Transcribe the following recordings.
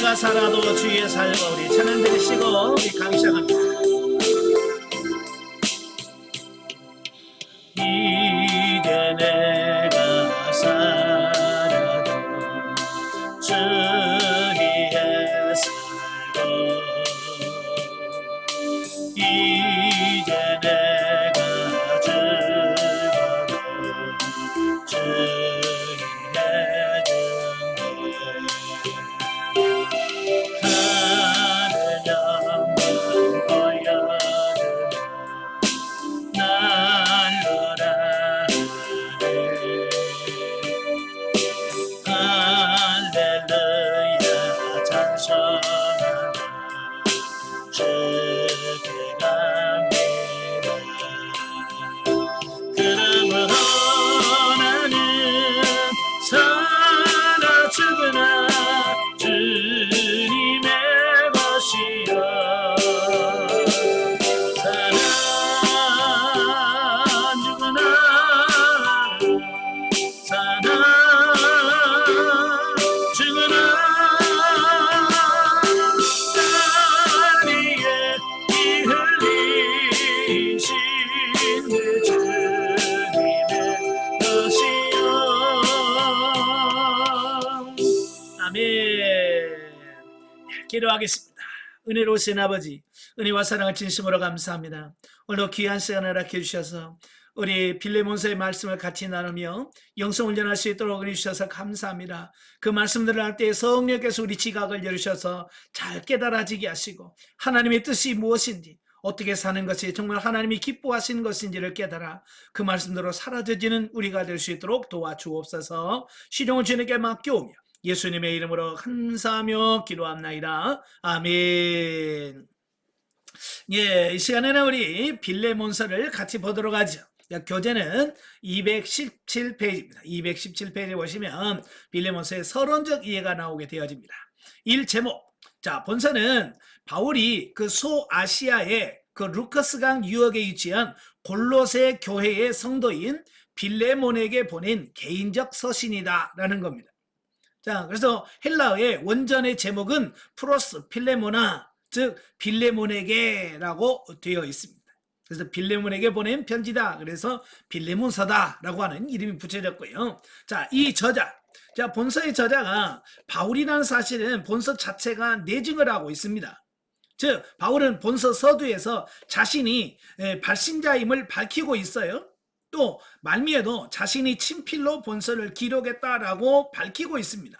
내가 살아도 주위에 살고 우리 찬양 들으시고 우리 강의 시작합니다. 이제 내가 살아도 주위에 살고 이제 내가 죽어도 주의 기도하겠습니다. 은혜로우신 아버지, 은혜와 사랑을 진심으로 감사합니다. 오늘도 귀한 시간을 허락해 주셔서 우리 빌레몬서의 말씀을 같이 나누며 영성 훈련할 수 있도록 은혜 주셔서 감사합니다. 그 말씀들을 할 때 성령께서 우리 지각을 열으셔서 잘 깨달아지게 하시고 하나님의 뜻이 무엇인지, 어떻게 사는 것이 정말 하나님이 기뻐하시는 것인지를 깨달아 그 말씀대로 사라져지는 우리가 될 수 있도록 도와주옵소서. 시종을 주님께 맡겨오며 예수님의 이름으로 감사하며 기도합나이다. 아멘. 예, 이 시간에는 우리 빌레몬서를 같이 보도록 하죠. 교재는 217페이지입니다. 217페이지에 보시면 빌레몬서의 서론적 이해가 나오게 되어집니다. 1제목. 자, 본서는 바울이 그 소아시아의 그 루커스강 유역에 위치한 골로새 교회의 성도인 빌레몬에게 보낸 개인적 서신이다라는 겁니다. 자, 그래서 헬라어의 원전의 제목은 프로스 필레모나, 즉 빌레몬에게라고 되어 있습니다. 그래서 빌레몬에게 보낸 편지다. 그래서 빌레몬서다라고 하는 이름이 붙여졌고요. 자, 이 저자, 자, 본서의 저자가 바울이라는 사실은 본서 자체가 내증을 하고 있습니다. 즉, 바울은 본서 서두에서 자신이 발신자임을 밝히고 있어요. 또 말미에도 자신이 친필로 본서를 기록했다라고 밝히고 있습니다.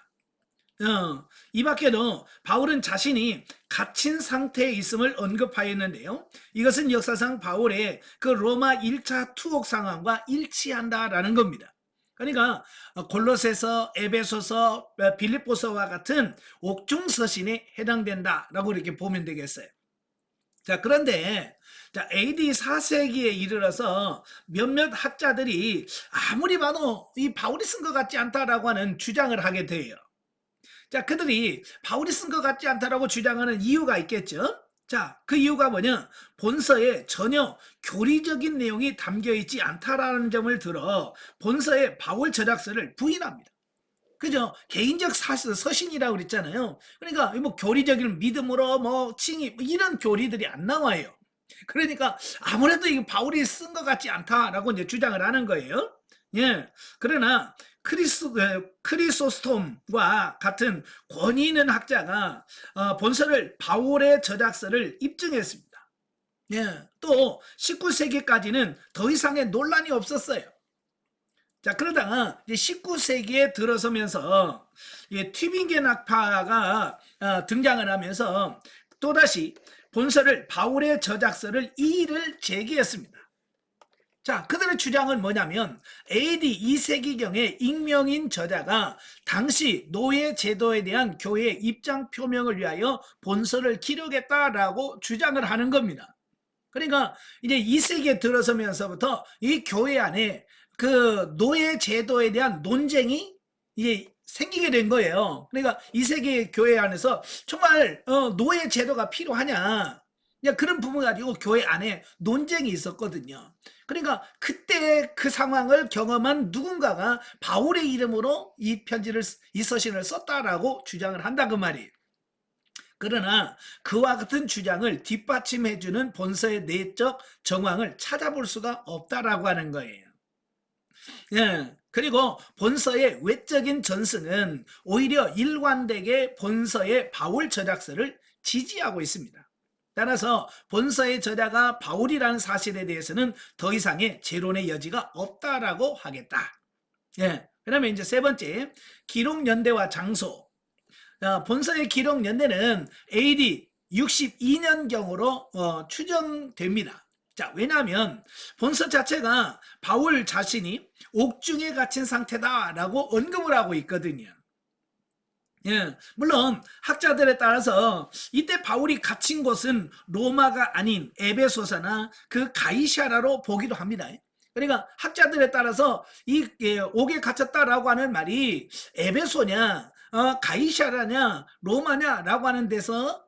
이 밖에도 바울은 자신이 갇힌 상태에 있음을 언급하였는데요. 이것은 역사상 바울의 그 로마 1차 투옥 상황과 일치한다라는 겁니다. 그러니까 골로새서, 에베소서, 빌립보서와 같은 옥중서신에 해당된다라고 이렇게 보면 되겠어요. 자, 그런데 자, AD 4세기에 이르러서 몇몇 학자들이 아무리 봐도 이 바울이 쓴 것 같지 않다라고 하는 주장을 하게 돼요. 자, 그들이 바울이 쓴 것 같지 않다라고 주장하는 이유가 있겠죠. 자, 그 이유가 뭐냐? 본서에 전혀 교리적인 내용이 담겨 있지 않다라는 점을 들어 본서의 바울 저작서를 부인합니다. 그죠? 개인적 서신이라고 그랬잖아요. 그러니까 뭐 교리적인 믿음으로 뭐 칭의 이런 교리들이 안 나와요. 그러니까 아무래도 이거 바울이 쓴 것 같지 않다라고 이제 주장을 하는 거예요. 예. 그러나 크리소스톰과 같은 권위 있는 학자가 본서를 바울의 저작서를 입증했습니다. 예. 또 19세기까지는 더 이상의 논란이 없었어요. 자, 그러다가 이제 19세기에 들어서면서 튜빙겐 학파가 등장을 하면서 또다시 본서를 바울의 저작서를 이의를 제기했습니다. 자, 그들의 주장은 뭐냐면 AD 2세기경에 익명인 저자가 당시 노예 제도에 대한 교회의 입장 표명을 위하여 본서를 기록했다라고 주장을 하는 겁니다. 그러니까 이제 2세기에 들어서면서부터 이 교회 안에 그 노예 제도에 대한 논쟁이 이제 생기게 된 거예요. 그러니까 2세기 교회 안에서 정말 노예 제도가 필요하냐, 그런 부분 가지고 교회 안에 논쟁이 있었거든요. 그러니까 그때 그 상황을 경험한 누군가가 바울의 이름으로 이 편지를, 이 서신을 썼다라고 주장을 한다 그 말이에요. 그러나 그와 같은 주장을 뒷받침해주는 본서의 내적 정황을 찾아볼 수가 없다라고 하는 거예요. 예. 그리고 본서의 외적인 전승은 오히려 일관되게 본서의 바울 저작서를 지지하고 있습니다. 따라서 본서의 저자가 바울이라는 사실에 대해서는 더 이상의 재론의 여지가 없다라고 하겠다. 예. 그러면 이제 세 번째, 기록 연대와 장소. 본서의 기록 연대는 AD 62년경으로 추정됩니다. 자, 왜냐하면 본서 자체가 바울 자신이 옥중에 갇힌 상태다라고 언급을 하고 있거든요. 예, 물론 학자들에 따라서 이때 바울이 갇힌 곳은 로마가 아닌 에베소서나 그 가이시아라로 보기도 합니다. 그러니까 학자들에 따라서 이 옥에 갇혔다라고 하는 말이 에베소냐, 가이시아라냐, 로마냐라고 하는 데서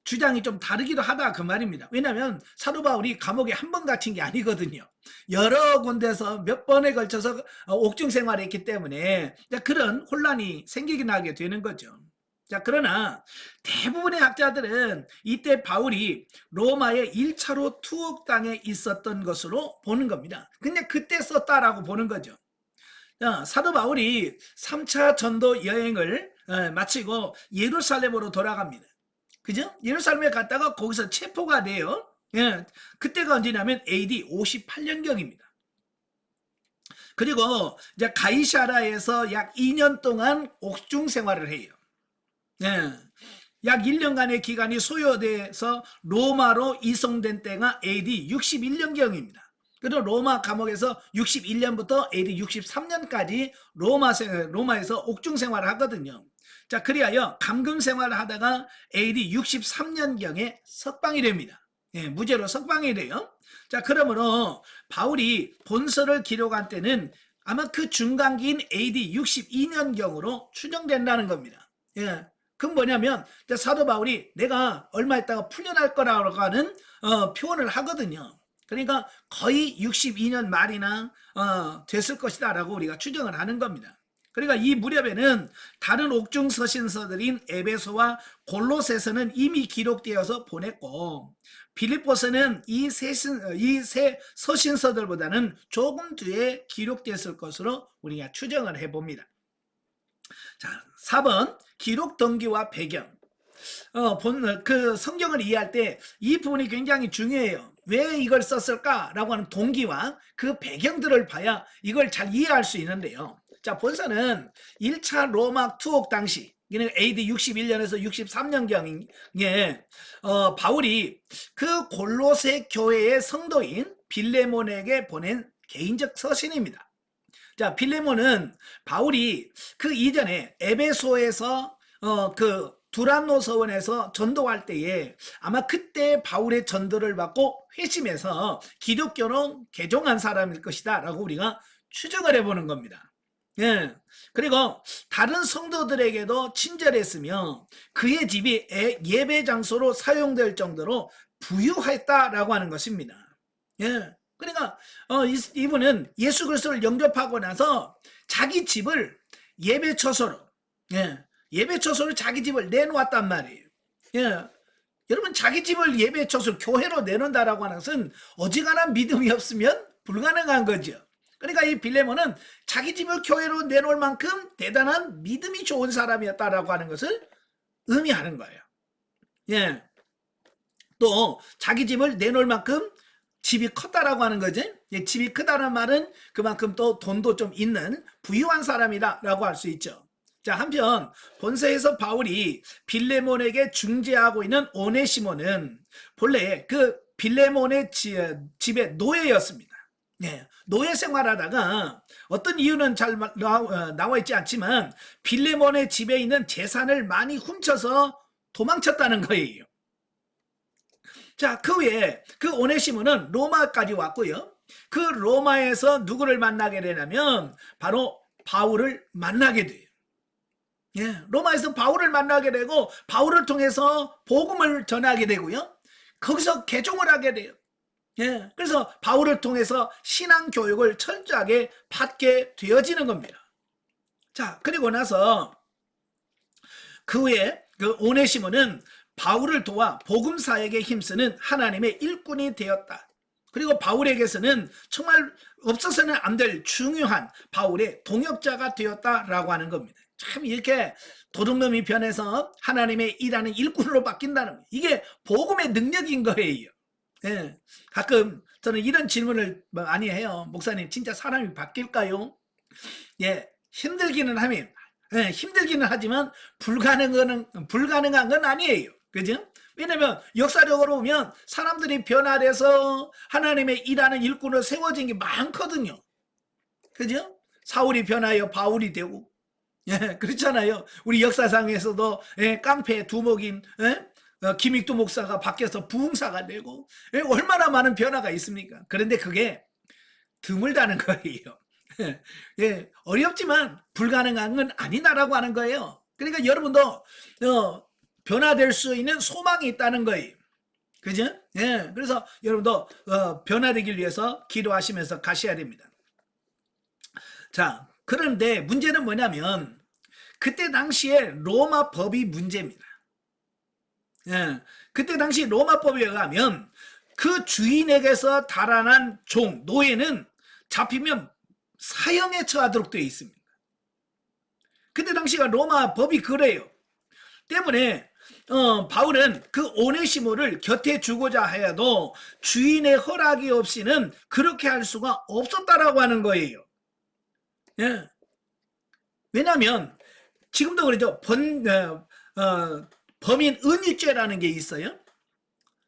주장이 좀 다르기도 하다 그 말입니다. 왜냐하면 사도 바울이 감옥에 한 번 갇힌 게 아니거든요. 여러 군데서 몇 번에 걸쳐서 옥중 생활을 했기 때문에 그런 혼란이 생기긴 하게 되는 거죠. 자, 그러나 대부분의 학자들은 이때 바울이 로마의 1차로 투옥당에 있었던 것으로 보는 겁니다. 근데 그때 썼다라고 보는 거죠. 사도 바울이 3차 전도 여행을 마치고 예루살렘으로 돌아갑니다. 그죠? 예루살렘에 갔다가 거기서 체포가 돼요. 예, 그때가 언제냐면 AD 58년경입니다. 그리고 이제 가이사라에서 약 2년 동안 옥중 생활을 해요. 예, 약 1년간의 기간이 소요돼서 로마로 이송된 때가 AD 61년경입니다. 그리고 로마 감옥에서 61년부터 AD 63년까지 로마에서 옥중 생활을 하거든요. 자, 그리하여 감금 생활을 하다가 AD 63년경에 석방이 됩니다. 예, 무죄로 석방이 돼요. 자, 그러므로 바울이 본서를 기록한 때는 아마 그 중간기인 AD 62년경으로 추정된다는 겁니다. 예, 그건 뭐냐면 사도 바울이 내가 얼마 있다가 풀려날 거라고 하는 표현을 하거든요. 그러니까 거의 62년 말이나 됐을 것이다 라고 우리가 추정을 하는 겁니다. 그러니까 이 무렵에는 다른 옥중 서신서들인 에베소와 골로새서는 이미 기록되어서 보냈고 빌립보서는 이 세 서신서들보다는 조금 뒤에 기록됐을 것으로 우리가 추정을 해봅니다. 자, 4번 기록 동기와 배경. 그 성경을 이해할 때 이 부분이 굉장히 중요해요. 왜 이걸 썼을까라고 하는 동기와 그 배경들을 봐야 이걸 잘 이해할 수 있는데요. 자, 본서는 1차 로마 투옥 당시 AD 61년에서 63년경에 바울이 그 골로새 교회의 성도인 빌레몬에게 보낸 개인적 서신입니다. 자, 빌레몬은 바울이 그 이전에 에베소에서 그 두란노 서원에서 전도할 때에 아마 그때 바울의 전도를 받고 회심해서 기독교로 개종한 사람일 것이다 라고 우리가 추정을 해보는 겁니다. 예. 그리고 다른 성도들에게도 친절했으며 그의 집이 예배 장소로 사용될 정도로 부유했다라고 하는 것입니다. 예. 그러니까 이분은 예수 그리스도를 영접하고 나서 자기 집을 예배 처소로, 예배 처소로 자기 집을 내놓았단 말이에요. 예. 여러분, 자기 집을 예배 처소 교회로 내놓는다라고 하는 것은 어지간한 믿음이 없으면 불가능한 거죠. 그러니까 이 빌레몬은 자기 집을 교회로 내놓을 만큼 대단한 믿음이 좋은 사람이었다라고 하는 것을 의미하는 거예요. 예. 또 자기 집을 내놓을 만큼 집이 컸다라고 하는 거지. 예, 집이 크다는 말은 그만큼 또 돈도 좀 있는 부유한 사람이다라고 할 수 있죠. 자, 한편 본서에서 바울이 빌레몬에게 중재하고 있는 오네시모는 본래 그 빌레몬의 집의 노예였습니다. 네, 노예 생활하다가 어떤 이유는 잘 나와 있지 않지만 빌레몬의 집에 있는 재산을 많이 훔쳐서 도망쳤다는 거예요. 자, 그 외에 그 오네시모는 로마까지 왔고요. 그 로마에서 누구를 만나게 되냐면 바로 바울을 만나게 돼요. 예, 로마에서 바울을 만나게 되고 바울을 통해서 복음을 전하게 되고요. 거기서 개종을 하게 돼요. 예, 그래서 바울을 통해서 신앙 교육을 철저하게 받게 되어지는 겁니다. 자, 그리고 나서 그 후에 그 오네시모는 바울을 도와 복음 사역에 힘쓰는 하나님의 일꾼이 되었다. 그리고 바울에게서는 정말 없어서는 안 될 중요한 바울의 동역자가 되었다라고 하는 겁니다. 참 이렇게 도둑놈이 변해서 하나님의 일하는 일꾼으로 바뀐다는 거, 이게 복음의 능력인 거예요. 예. 가끔 저는 이런 질문을 많이 해요. 목사님, 진짜 사람이 바뀔까요? 예, 힘들기는 하면, 예, 힘들기는 하지만 불가능한 건 아니에요. 그죠? 왜냐면 역사적으로 보면 사람들이 변화돼서 하나님의 일하는 일꾼으로 세워진 게 많거든요. 그죠? 사울이 변하여 바울이 되고, 예, 그렇잖아요. 우리 역사상에서도, 예, 깡패 두목인, 예? 김익두 목사가 바뀌어서 부흥사가 되고, 예, 얼마나 많은 변화가 있습니까? 그런데 그게 드물다는 거예요. 예, 어렵지만 불가능한 건 아니다라고 하는 거예요. 그러니까 여러분도 변화될 수 있는 소망이 있다는 거예요. 그죠? 예, 그래서 여러분도 변화되길 위해서 기도하시면서 가셔야 됩니다. 자, 그런데 문제는 뭐냐면 그때 당시에 로마 법이 문제입니다. 예, 그때 당시 로마 법에 의하면 그 주인에게서 달아난 종, 노예는 잡히면 사형에 처하도록 되어 있습니다. 그때 당시가 로마 법이 그래요. 때문에 바울은 그 오네시모를 곁에 주고자 하여도 주인의 허락이 없이는 그렇게 할 수가 없었다라고 하는 거예요. 예. 왜냐하면 지금도 그러죠. 범인 은닉죄라는 게 있어요.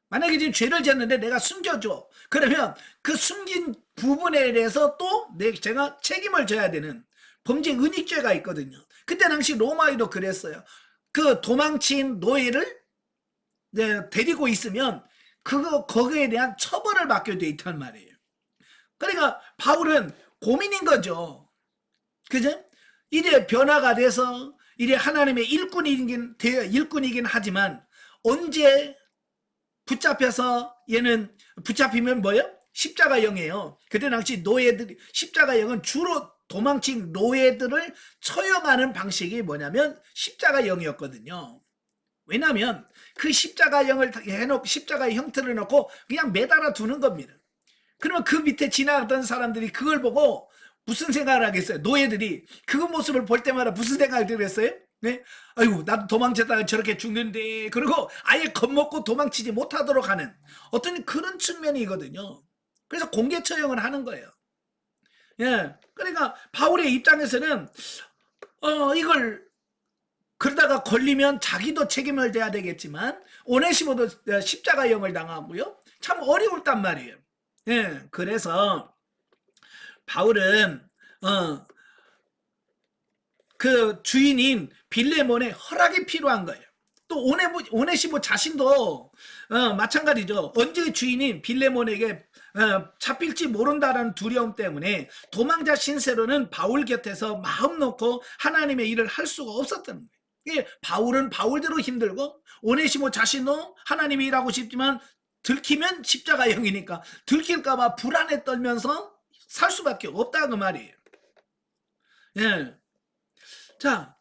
만약에 지금 죄를 지었는데 내가 숨겨줘. 그러면 그 숨긴 부분에 대해서 또 제가 책임을 져야 되는 범죄 은닉죄가 있거든요. 그때 당시 로마에도 그랬어요. 그 도망친 노예를 데리고 있으면 거기에 대한 처벌을 받게 돼 있단 말이에요. 그러니까 바울은 고민인 거죠. 그죠? 이제 변화가 돼서 이제 하나님의 일꾼이긴 하지만 언제 붙잡혀서 얘는 붙잡히면 뭐예요? 십자가형이에요. 그때 당시 노예들이 십자가형은 주로 도망친 노예들을 처형하는 방식이 뭐냐면 십자가형이었거든요. 왜냐하면 그 십자가형을 해놓고 십자가의 형태를 놓고 그냥 매달아 두는 겁니다. 그러면 그 밑에 지나가던 사람들이 그걸 보고 무슨 생각을 하겠어요? 노예들이 그 모습을 볼 때마다 무슨 생각을 들었어요? 네? 아이고, 나도 도망쳤다가 저렇게 죽는데, 그리고 아예 겁먹고 도망치지 못하도록 하는 어떤 그런 측면이거든요. 그래서 공개 처형을 하는 거예요. 예. 그러니까 바울의 입장에서는 이걸 그러다가 걸리면 자기도 책임을 져야 되겠지만 오네시모도 십자가형을 당하고요. 참 어려울단 말이에요. 예. 그래서 바울은 그 주인인 빌레몬의 허락이 필요한 거예요. 또 오네시모 자신도 마찬가지죠. 언제 주인인 빌레몬에게 잡힐지 모른다는 두려움 때문에 도망자 신세로는 바울 곁에서 마음 놓고 하나님의 일을 할 수가 없었다는 거예요. 바울은 바울대로 힘들고 오네시모 자신도 하나님의 일하고 싶지만 들키면 십자가형이니까 들킬까봐 불안에 떨면서 살 수밖에 없다 그 말이에요. 예. 자,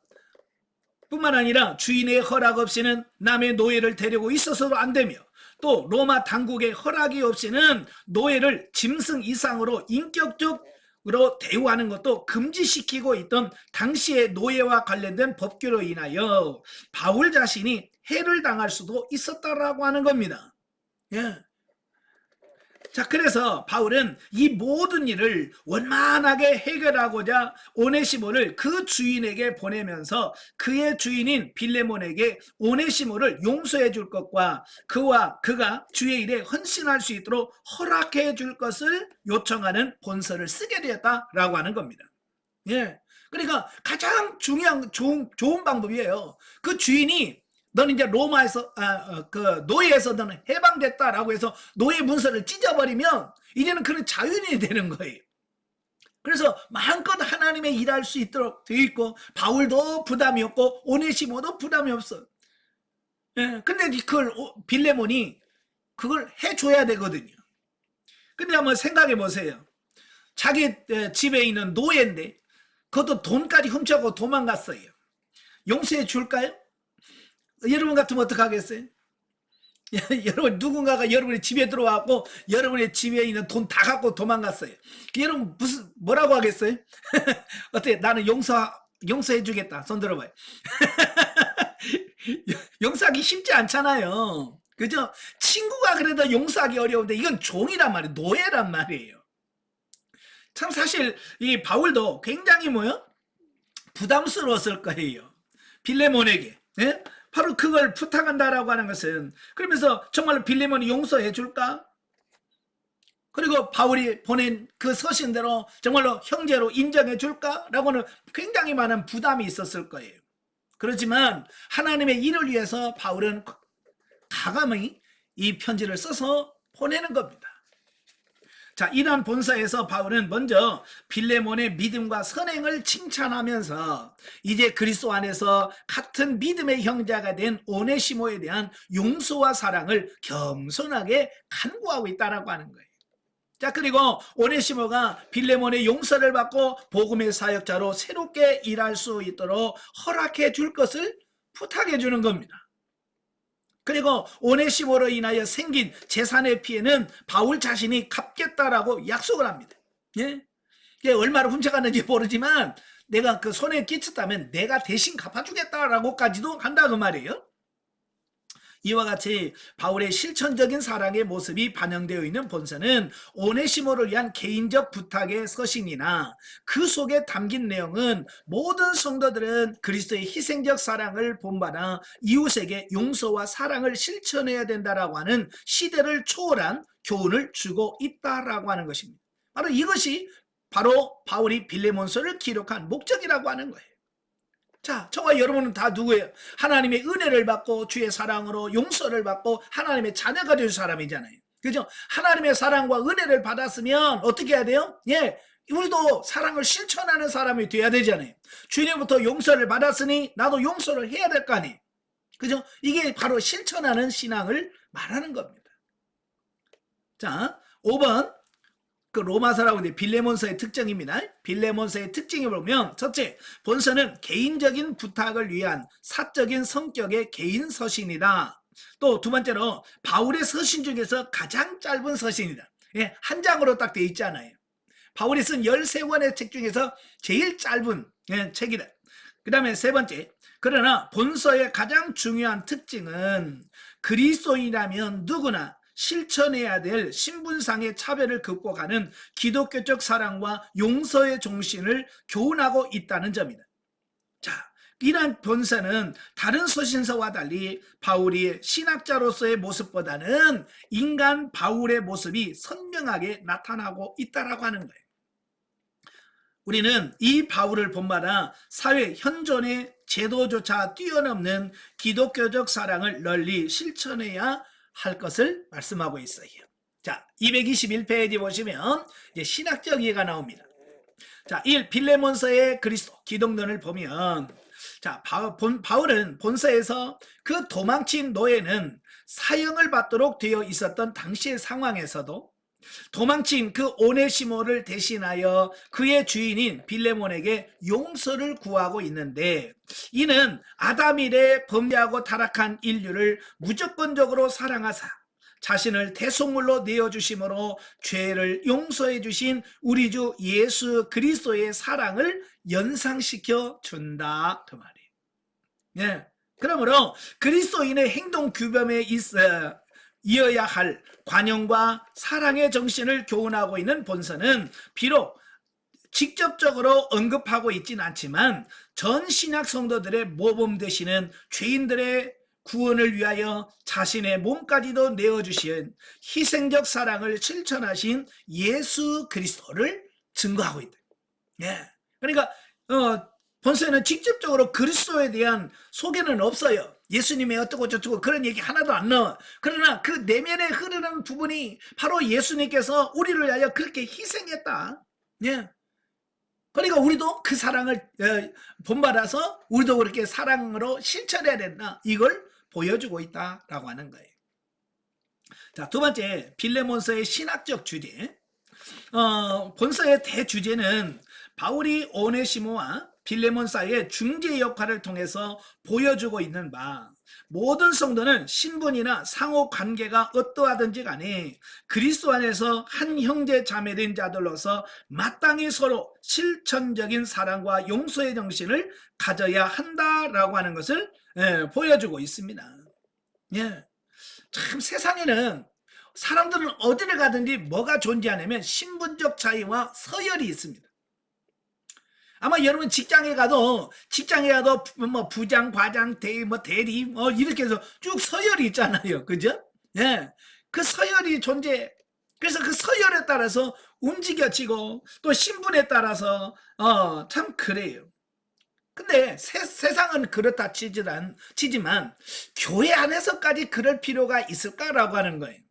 뿐만 아니라 주인의 허락 없이는 남의 노예를 데리고 있어서도 안 되며 또 로마 당국의 허락이 없이는 노예를 짐승 이상으로 인격적으로 대우하는 것도 금지시키고 있던 당시의 노예와 관련된 법규로 인하여 바울 자신이 해를 당할 수도 있었다라고 하는 겁니다. 예. 자, 그래서 바울은 이 모든 일을 원만하게 해결하고자 오네시모를 그 주인에게 보내면서 그의 주인인 빌레몬에게 오네시모를 용서해 줄 것과 그가 주의 일에 헌신할 수 있도록 허락해 줄 것을 요청하는 본서를 쓰게 되었다라고 하는 겁니다. 예. 그러니까 가장 좋은 방법이에요. 그 주인이 너는 이제 로마에서 그 노예에서 너는 해방됐다라고 해서 노예 문서를 찢어버리면 이제는 그는 자유인이 되는 거예요. 그래서 마음껏 하나님의 일할 수 있도록 되어 있고 바울도 부담이 없고 오네시모도 부담이 없어. 예, 근데 그걸 빌레몬이 그걸 해줘야 되거든요. 근데 한번 생각해 보세요. 자기 집에 있는 노예인데 그것도 돈까지 훔쳐고 도망갔어요. 용서해 줄까요? 여러분 같으면 어떡하겠어요? 여러분 누군가가 여러분의 집에 들어와갖고 여러분의 집에 있는 돈 다 갖고 도망갔어요. 여러분 무슨 뭐라고 하겠어요? 어때? 나는 용서해 주겠다. 손 들어봐요. 용서하기 쉽지 않잖아요. 그죠? 친구가 그래도 용서하기 어려운데 이건 종이란 말이에요. 노예란 말이에요. 참 사실 이 바울도 굉장히 뭐요? 부담스러웠을 거예요. 빌레몬에게. 예? 바로 그걸 부탁한다라고 하는 것은, 그러면서 정말로 빌레몬이 용서해 줄까? 그리고 바울이 보낸 그 서신대로 정말로 형제로 인정해 줄까라고는 굉장히 많은 부담이 있었을 거예요. 그렇지만 하나님의 일을 위해서 바울은 과감히 이 편지를 써서 보내는 겁니다. 자, 이러한 본서에서 바울은 먼저 빌레몬의 믿음과 선행을 칭찬하면서 이제 그리스도 안에서 같은 믿음의 형제가 된 오네시모에 대한 용서와 사랑을 겸손하게 간구하고 있다라고 하는 거예요. 자, 그리고 오네시모가 빌레몬의 용서를 받고 복음의 사역자로 새롭게 일할 수 있도록 허락해 줄 것을 부탁해 주는 겁니다. 그리고 오네시모로 인하여 생긴 재산의 피해는 바울 자신이 갚겠다라고 약속을 합니다. 예? 얼마를 훔쳐갔는지 모르지만 내가 그 손에 끼쳤다면 내가 대신 갚아주겠다라고까지도 한다 그 말이에요. 이와 같이 바울의 실천적인 사랑의 모습이 반영되어 있는 본서는 오네시모를 위한 개인적 부탁의 서신이나 그 속에 담긴 내용은 모든 성도들은 그리스도의 희생적 사랑을 본받아 이웃에게 용서와 사랑을 실천해야 된다라고 하는 시대를 초월한 교훈을 주고 있다라고 하는 것입니다. 바로 이것이 바로 바울이 빌레몬서를 기록한 목적이라고 하는 거예요. 자, 저와 여러분은 다 누구예요? 하나님의 은혜를 받고 주의 사랑으로 용서를 받고 하나님의 자녀가 될 사람이잖아요. 그죠? 하나님의 사랑과 은혜를 받았으면 어떻게 해야 돼요? 예, 우리도 사랑을 실천하는 사람이 돼야 되잖아요. 주님부터 용서를 받았으니 나도 용서를 해야 될 거 아니에요. 그죠? 이게 바로 실천하는 신앙을 말하는 겁니다. 자, 5번. 그 로마서라고 하는데 빌레몬서의 특징입니다. 빌레몬서의 특징을 보면 첫째, 본서는 개인적인 부탁을 위한 사적인 성격의 개인 서신이다. 또 두 번째로 바울의 서신 중에서 가장 짧은 서신이다. 예, 한 장으로 딱 돼 있잖아요. 바울이 쓴 13권의 책 중에서 제일 짧은 책이다. 그 다음에 세 번째, 그러나 본서의 가장 중요한 특징은 그리스도인이라면 누구나 실천해야 될 신분상의 차별을 극복하는 기독교적 사랑과 용서의 정신을 교훈하고 있다는 점이다. 자, 이러한 본서는 다른 서신서와 달리 바울이 신학자로서의 모습보다는 인간 바울의 모습이 선명하게 나타나고 있다라고 하는 거예요. 우리는 이 바울을 본받아 사회 현존의 제도조차 뛰어넘는 기독교적 사랑을 널리 실천해야 할 것을 말씀하고 있어요. 자, 221페이지 보시면 이제 신학적 이해가 나옵니다. 자, 1. 빌레몬서의 그리스도 기독론을 보면, 자, 바울은 본서에서 그 도망친 노예는 사형을 받도록 되어 있었던 당시의 상황에서도 도망친 그 오네시모를 대신하여 그의 주인인 빌레몬에게 용서를 구하고 있는데, 이는 아담 이래 범죄하고 타락한 인류를 무조건적으로 사랑하사 자신을 대속물로 내어주심으로 죄를 용서해 주신 우리 주 예수 그리스도의 사랑을 연상시켜 준다 그 말이에요. 예. 그러므로 그리스도인의 행동 규범에 이어야 할 관용과 사랑의 정신을 교훈하고 있는 본서는 비록 직접적으로 언급하고 있지는 않지만 전 신약 성도들의 모범 되시는 죄인들의 구원을 위하여 자신의 몸까지도 내어주신 희생적 사랑을 실천하신 예수 그리스도를 증거하고 있다. 예. 그러니까 본서에는 직접적으로 그리스도에 대한 소개는 없어요. 예수님의 어떻고 저쩌고 그런 얘기 하나도 안 나와. 그러나 그 내면에 흐르는 부분이 바로 예수님께서 우리를 위하여 그렇게 희생했다. 예. 그러니까 우리도 그 사랑을 본받아서 우리도 그렇게 사랑으로 실천해야 된다. 이걸 보여주고 있다라고 하는 거예요. 자, 두 번째, 빌레몬서의 신학적 주제. 본서의 대주제는 바울이 오네시모와 빌레몬 사이의 중재 역할을 통해서 보여주고 있는 바, 모든 성도는 신분이나 상호 관계가 어떠하든지 간에 그리스도 안에서 한 형제 자매된 자들로서 마땅히 서로 실천적인 사랑과 용서의 정신을 가져야 한다라고 하는 것을 보여주고 있습니다. 예. 참 세상에는 사람들은 어디를 가든지 뭐가 존재하냐면 신분적 차이와 서열이 있습니다. 아마 여러분 직장에 가도 뭐 부장, 과장, 대리 이렇게 해서 쭉 서열이 있잖아요. 그죠? 예. 그 서열이 존재해. 그래서 그 서열에 따라서 움직여지고 또 신분에 따라서 참 그래요. 근데 세상은 그렇다 치지만 교회 안에서까지 그럴 필요가 있을까라고 하는 거예요.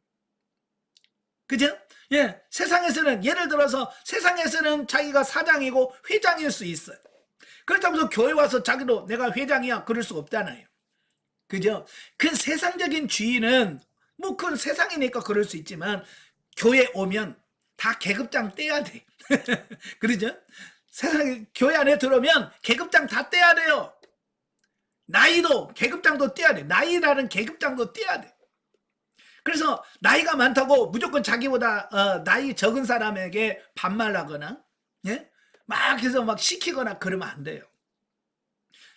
그죠? 예, 세상에서는 예를 들어서 세상에서는 자기가 사장이고 회장일 수 있어요. 그렇다고 해서 교회 와서 자기도 내가 회장이야 그럴 수 없잖아요. 그죠? 그 세상적인 주의는 뭐 그건 세상이니까 그럴 수 있지만 교회 오면 다 계급장 떼야 돼. 그러죠? 세상에 교회 안에 들어오면 계급장 다 떼야 돼요. 나이도 계급장도 떼야 돼. 나이라는 계급장도 떼야 돼. 그래서 나이가 많다고 무조건 자기보다 나이 적은 사람에게 반말하거나 예? 막 해서 막 시키거나 그러면 안 돼요.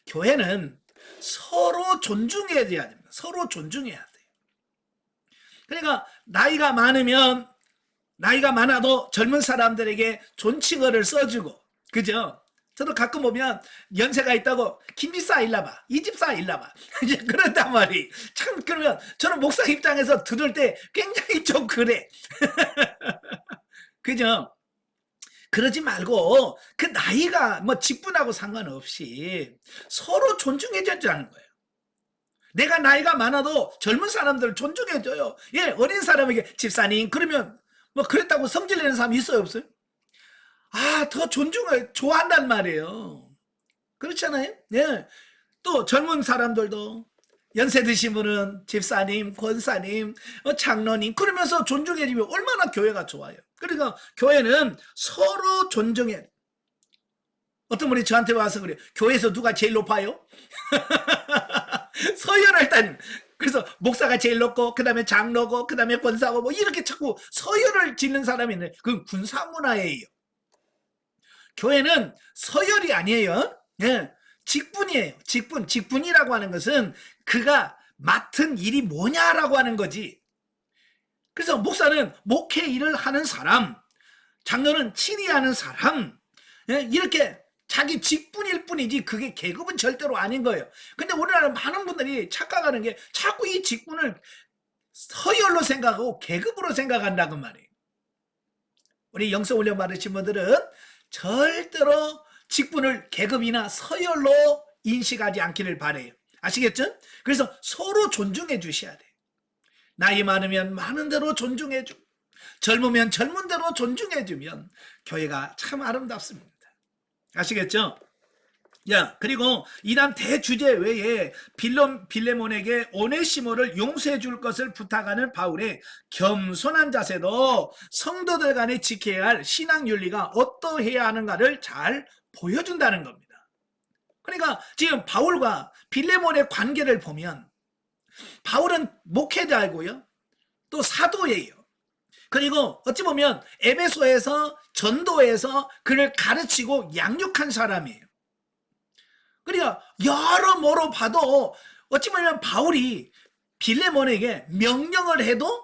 교회는 서로 존중해야 됩니다. 서로 존중해야 돼요. 그러니까 나이가 많아도 젊은 사람들에게 존칭어를 써주고, 그죠? 저도 가끔 보면 연세가 있다고 김집사 일러봐, 이집사 일러봐 이제 그런단 말이. 참 그러면 저는 목사 입장에서 들을 때 굉장히 좀 그래. 그죠? 그러지 말고 그 나이가 뭐 직분하고 상관없이 서로 존중해주자는 거예요. 내가 나이가 많아도 젊은 사람들을 존중해줘요. 예, 어린 사람에게 집사님 그러면 뭐 그랬다고 성질내는 사람 있어요, 없어요? 더 존중을 좋아한단 말이에요. 그렇잖아요? 예. 또 젊은 사람들도 연세 드신 분은 집사님, 권사님, 장로님 그러면서 존중해주면 얼마나 교회가 좋아요. 그러니까 교회는 서로 존중해. 어떤 분이 저한테 와서 그래요. 교회에서 누가 제일 높아요? 서열을 따님. 그래서 목사가 제일 높고 그 다음에 장로고 그 다음에 권사고 뭐 이렇게 자꾸 서열을 짓는 사람이 있는데 그건 군사문화예요. 교회는 서열이 아니에요. 예, 직분이에요. 직분이라고 하는 것은 그가 맡은 일이 뭐냐라고 하는 거지. 그래서 목사는 목회 일을 하는 사람, 장로는 치리하는 사람, 예, 이렇게 자기 직분일 뿐이지 그게 계급은 절대로 아닌 거예요. 근데 우리나라 많은 분들이 착각하는 게 자꾸 이 직분을 서열로 생각하고 계급으로 생각한다고 말이에요. 우리 영성훈련 받으신 분들은 절대로 직분을 계급이나 서열로 인식하지 않기를 바래요. 아시겠죠? 그래서 서로 존중해 주셔야 돼요. 나이 많으면 많은 대로 존중해 주고 젊으면 젊은 대로 존중해 주면 교회가 참 아름답습니다. 아시겠죠? 야, 그리고 이단 대주제 외에 빌레몬에게 오네시모를 용서해 줄 것을 부탁하는 바울의 겸손한 자세도 성도들 간에 지켜야 할 신앙 윤리가 어떠해야 하는가를 잘 보여준다는 겁니다. 그러니까 지금 바울과 빌레몬의 관계를 보면 바울은 목회자이고요. 또 사도예요. 그리고 어찌 보면 에베소에서 전도에서 그를 가르치고 양육한 사람이에요. 그러니까 여러모로 봐도 어찌 보면 바울이 빌레몬에게 명령을 해도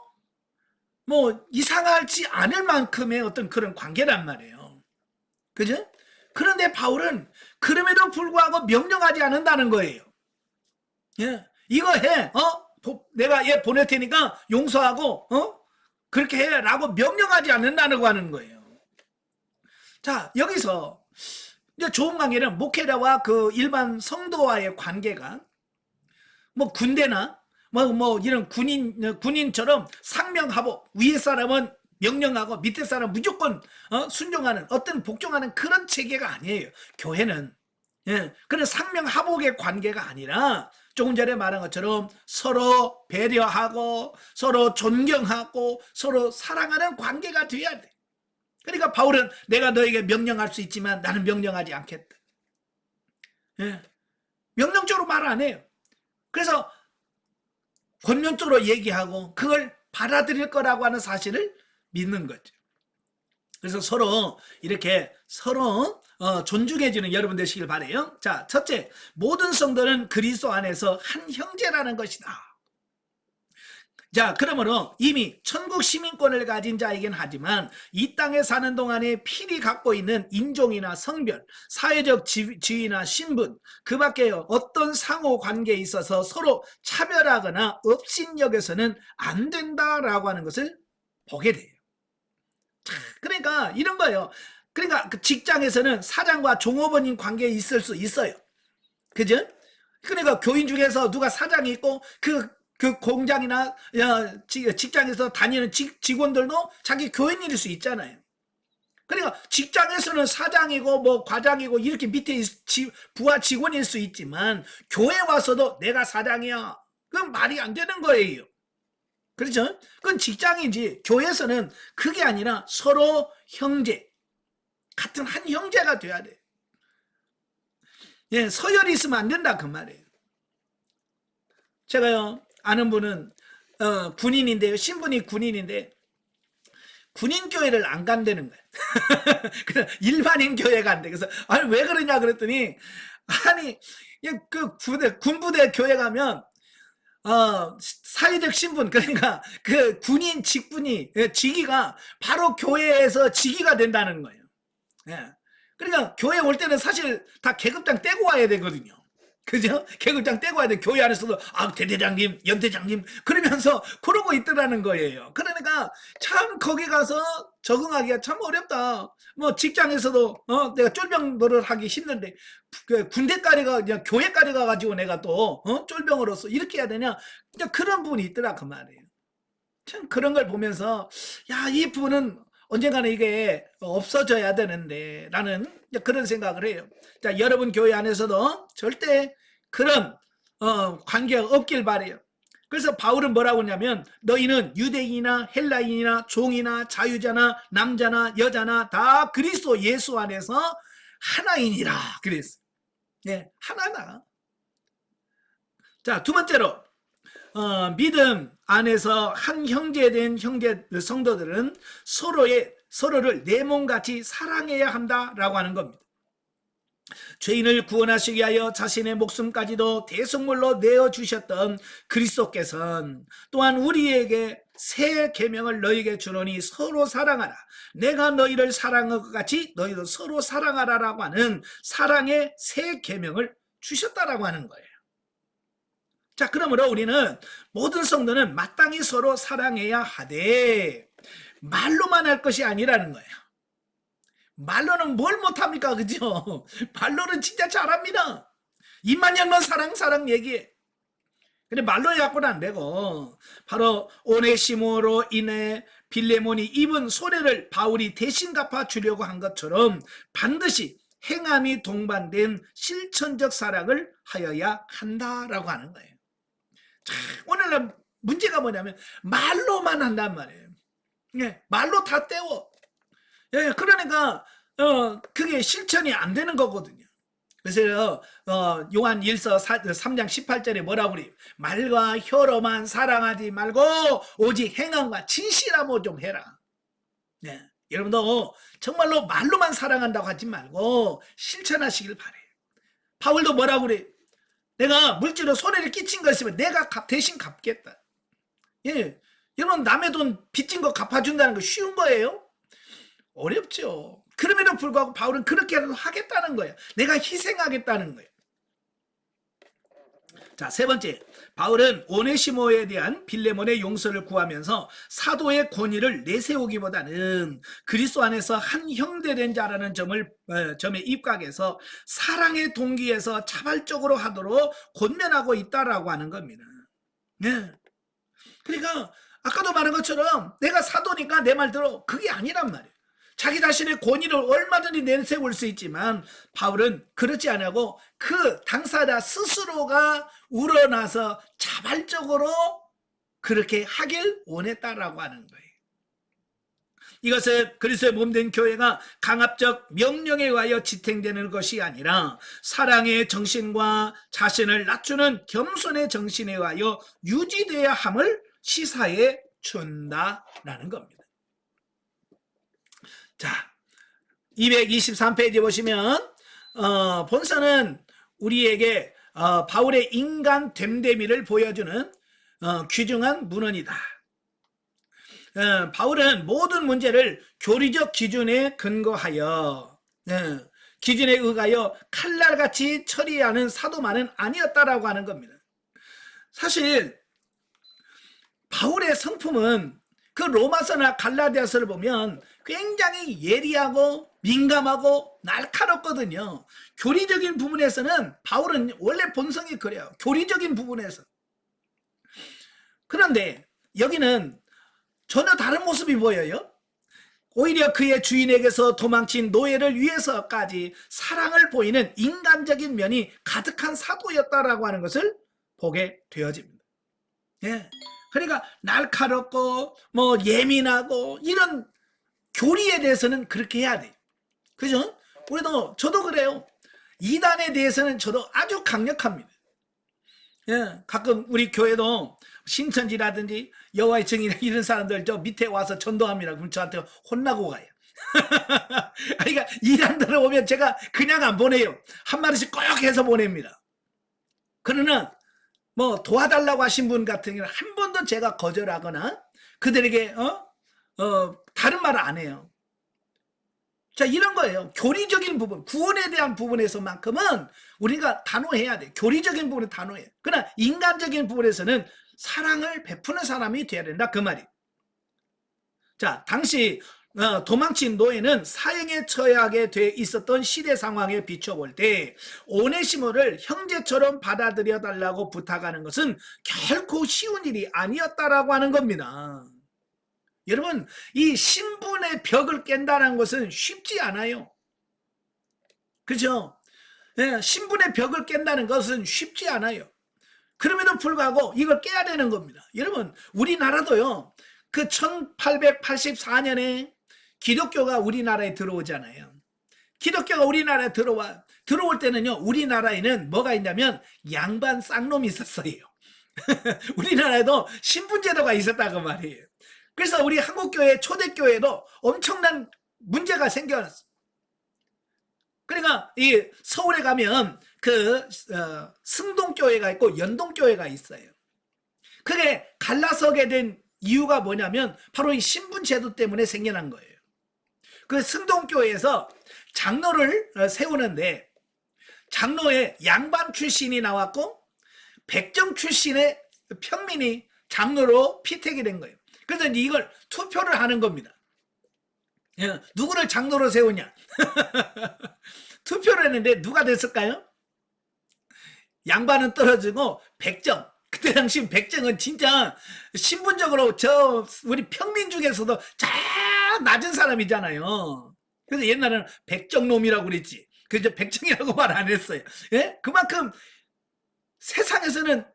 뭐 이상하지 않을 만큼의 어떤 그런 관계란 말이에요. 그죠? 그런데 바울은 그럼에도 불구하고 명령하지 않는다는 거예요. 예, 이거 해, 내가 얘 보낼 테니까 용서하고, 그렇게 해 라고 명령하지 않는다고 하는 거예요. 자, 여기서 이제 좋은 관계는 목회자와 그 일반 성도와의 관계가 뭐 군대나 뭐 이런 군인처럼 상명하복, 위에 사람은 명령하고 밑에 사람 무조건 순종하는 어떤 복종하는 그런 체계가 아니에요. 교회는 그런 상명하복의 관계가 아니라 조금 전에 말한 것처럼 서로 배려하고 서로 존경하고 서로 사랑하는 관계가 돼야 돼. 그러니까 바울은 내가 너에게 명령할 수 있지만 나는 명령하지 않겠다. 예. 명령적으로 말 안 해요. 그래서 권면적으로 얘기하고 그걸 받아들일 거라고 하는 사실을 믿는 거죠. 그래서 서로 이렇게 서로 존중해주는 여러분 되시길 바라요. 자, 첫째, 모든 성도는 그리스도 안에서 한 형제라는 것이다. 자, 그러므로 이미 천국 시민권을 가진 자이긴 하지만 이 땅에 사는 동안에 필히 갖고 있는 인종이나 성별, 사회적 지위나 신분, 그 밖에 어떤 상호 관계에 있어서 서로 차별하거나 업신여겨서는 안 된다라고 하는 것을 보게 돼요. 그러니까 이런 거예요. 그러니까 그 직장에서는 사장과 종업원인 관계에 있을 수 있어요. 그죠? 그러니까 교인 중에서 누가 사장이 있고 그 공장이나 직장에서 다니는 직원들도 자기 교인일 수 있잖아요. 그러니까 직장에서는 사장이고 뭐 과장이고 이렇게 밑에 부하 직원일 수 있지만 교회 와서도 내가 사장이야. 그건 말이 안 되는 거예요. 그렇죠? 그건 직장이지. 교회에서는 그게 아니라 서로 형제, 같은 한 형제가 돼야 돼. 예, 서열이 있으면 안 된다 그 말이에요. 제가요 아는 분은 군인인데요, 신분이 군인인데 군인 교회를 안 간다는 거예요. 그냥 일반인 교회 간대. 그래서 아니 왜 그러냐 그랬더니 아니 그 군부대 교회 가면 사회적 신분, 그러니까 그 군인 직위가 바로 교회에서 직위가 된다는 거예요. 예. 그러니까 교회 올 때는 사실 다 계급장 떼고 와야 되거든요. 그죠? 계급장 떼고 와야 돼. 교회 안에서도 대대장님, 연대장님 그러면서 그러고 있더라는 거예요. 그러니까 참 거기 가서 적응하기가 참 어렵다. 뭐 직장에서도 내가 쫄병 노릇 하기 힘든데 군대까지 그냥 교회까지 가가지고 내가 또 쫄병으로서 이렇게 해야 되냐? 그런 부분이 있더라 그 말이에요. 참 그런 걸 보면서 야, 이 부분은 언젠가는 이게 없어져야 되는데 라는 그런 생각을 해요. 자, 여러분 교회 안에서도 절대 그런 관계가 없길 바래요. 그래서 바울은 뭐라고 하냐면 너희는 유대인이나 헬라인이나 종이나 자유자나 남자나 여자나 다 그리스도 예수 안에서 하나이니라 그랬어요. 네, 하나다. 자, 두 번째로 믿음 안에서 한 형제된 형제 성도들은 서로를 내 몸같이 사랑해야 한다라고 하는 겁니다. 죄인을 구원하시기 위하여 자신의 목숨까지도 대속물로 내어주셨던 그리스도께서는 또한 우리에게 새 계명을 너희에게 주노니 서로 사랑하라. 내가 너희를 사랑한 것 같이 너희도 서로 사랑하라라고 하는 사랑의 새 계명을 주셨다라고 하는 거예요. 자, 그러므로 우리는 모든 성도는 마땅히 서로 사랑해야 하되 말로만 할 것이 아니라는 거예요. 말로는 뭘 못합니까? 그죠? 말로는 진짜 잘합니다. 입만 열면 사랑 얘기해. 근데 말로 해갖고는 안 되고 바로 오네시모로 인해 빌레몬이 입은 손해를 바울이 대신 갚아주려고 한 것처럼 반드시 행함이 동반된 실천적 사랑을 하여야 한다라고 하는 거예요. 자, 오늘날 문제가 뭐냐면 말로만 한단 말이에요. 예, 말로 다 때워. 예, 그러니까 그게 실천이 안 되는 거거든요. 그래서 요한 1서 3장 18절에 뭐라고 그래요? 말과 혀로만 사랑하지 말고 오직 행함과 진실함으로 좀 해라. 네, 여러분도 정말로 말로만 사랑한다고 하지 말고 실천하시길 바래요. 바울도 뭐라고 그래요? 내가 물질로 손해를 끼친 거 있으면 내가 대신 갚겠다. 예, 여러분 남의 돈 빚진 거 갚아준다는 거 쉬운 거예요? 어렵죠. 그럼에도 불구하고 바울은 그렇게 하겠다는 거예요. 내가 희생하겠다는 거예요. 자, 세 번째, 바울은 오네시모에 대한 빌레몬의 용서를 구하면서 사도의 권위를 내세우기보다는 그리스도 안에서 한 형제된 자라는 점에 입각해서 사랑의 동기에서 자발적으로 하도록 권면하고 있다라고 하는 겁니다. 네. 그러니까 아까도 말한 것처럼 내가 사도니까 내 말 들어, 그게 아니란 말이에요. 자기 자신의 권위를 얼마든지 내세울 수 있지만 바울은 그렇지 않고 그 당사자 스스로가 우러나서 자발적으로 그렇게 하길 원했다라고 하는 거예요. 이것은 그리스도의 몸된 교회가 강압적 명령에 의하여 지탱되는 것이 아니라 사랑의 정신과 자신을 낮추는 겸손의 정신에 의하여 유지되어야 함을 시사해 준다라는 겁니다. 자, 223페이지 보시면 본서는 우리에게 바울의 인간 됨됨이를 보여주는 귀중한 문헌이다. 바울은 모든 문제를 교리적 기준에 근거하여 기준에 의하여 칼날같이 처리하는 사도만은 아니었다라고 하는 겁니다. 사실 바울의 성품은 그 로마서나 갈라디아서를 보면 굉장히 예리하고 민감하고 날카롭거든요. 교리적인 부분에서는 바울은 원래 본성이 그래요. 교리적인 부분에서. 그런데 여기는 전혀 다른 모습이 보여요. 오히려 그의 주인에게서 도망친 노예를 위해서까지 사랑을 보이는 인간적인 면이 가득한 사도였다라고 하는 것을 보게 되어집니다. 예. 그러니까 날카롭고 뭐 예민하고 이런 교리에 대해서는 그렇게 해야 돼요. 그죠? 저도 그래요. 이단에 대해서는 저도 아주 강력합니다. 예, 가끔 우리 교회도 신천지라든지 여호와의 증인 이런 사람들 저 밑에 와서 전도합니다. 그럼 저한테 혼나고 가요. 그러니까 이단들을 오면 제가 그냥 안 보내요. 한 마디씩 꼭 해서 보냅니다. 그러나 뭐 도와달라고 하신 분 같은 경우는 한 번도 제가 거절하거나 그들에게 다른 말을 안 해요. 자, 이런 거예요. 교리적인 부분, 구원에 대한 부분에서만큼은 우리가 단호해야 돼. 교리적인 부분은 단호해. 그러나 인간적인 부분에서는 사랑을 베푸는 사람이 돼야 된다. 그 말이. 자, 당시 도망친 노예는 사형에 처하게 돼 있었던 시대 상황에 비춰볼 때 오네시모를 형제처럼 받아들여 달라고 부탁하는 것은 결코 쉬운 일이 아니었다라고 하는 겁니다. 여러분, 이 신분의 벽을 깬다는 것은 쉽지 않아요. 그렇죠? 네, 신분의 벽을 깬다는 것은 쉽지 않아요. 그럼에도 불구하고 이걸 깨야 되는 겁니다. 여러분, 우리나라도요. 그 1884년에 기독교가 우리나라에 들어오잖아요. 기독교가 우리나라에 들어올 때는요. 우리나라에는 뭐가 있냐면 양반 쌍놈이 있었어요. 우리나라에도 신분제도가 있었다고 말이에요. 그래서 우리 한국교회 초대교회도 엄청난 문제가 생겨났어. 그러니까 이 서울에 가면 그 승동교회가 있고 연동교회가 있어요. 그게 갈라서게 된 이유가 뭐냐면 바로 이 신분제도 때문에 생겨난 거예요. 그 승동교회에서 장로를 세우는데 장로에 양반 출신이 나왔고 백정 출신의 평민이 장로로 피택이 된 거예요. 그래서 이걸 투표를 하는 겁니다. 누구를 장로로 세우냐. 투표를 했는데 누가 됐을까요? 양반은 떨어지고 백정. 그때 당시 백정은 진짜 신분적으로 우리 평민 중에서도 잘 낮은 사람이잖아요. 그래서 옛날에는 백정놈이라고 그랬지. 그래서 백정이라고 말 안 했어요. 예? 그만큼 세상에서는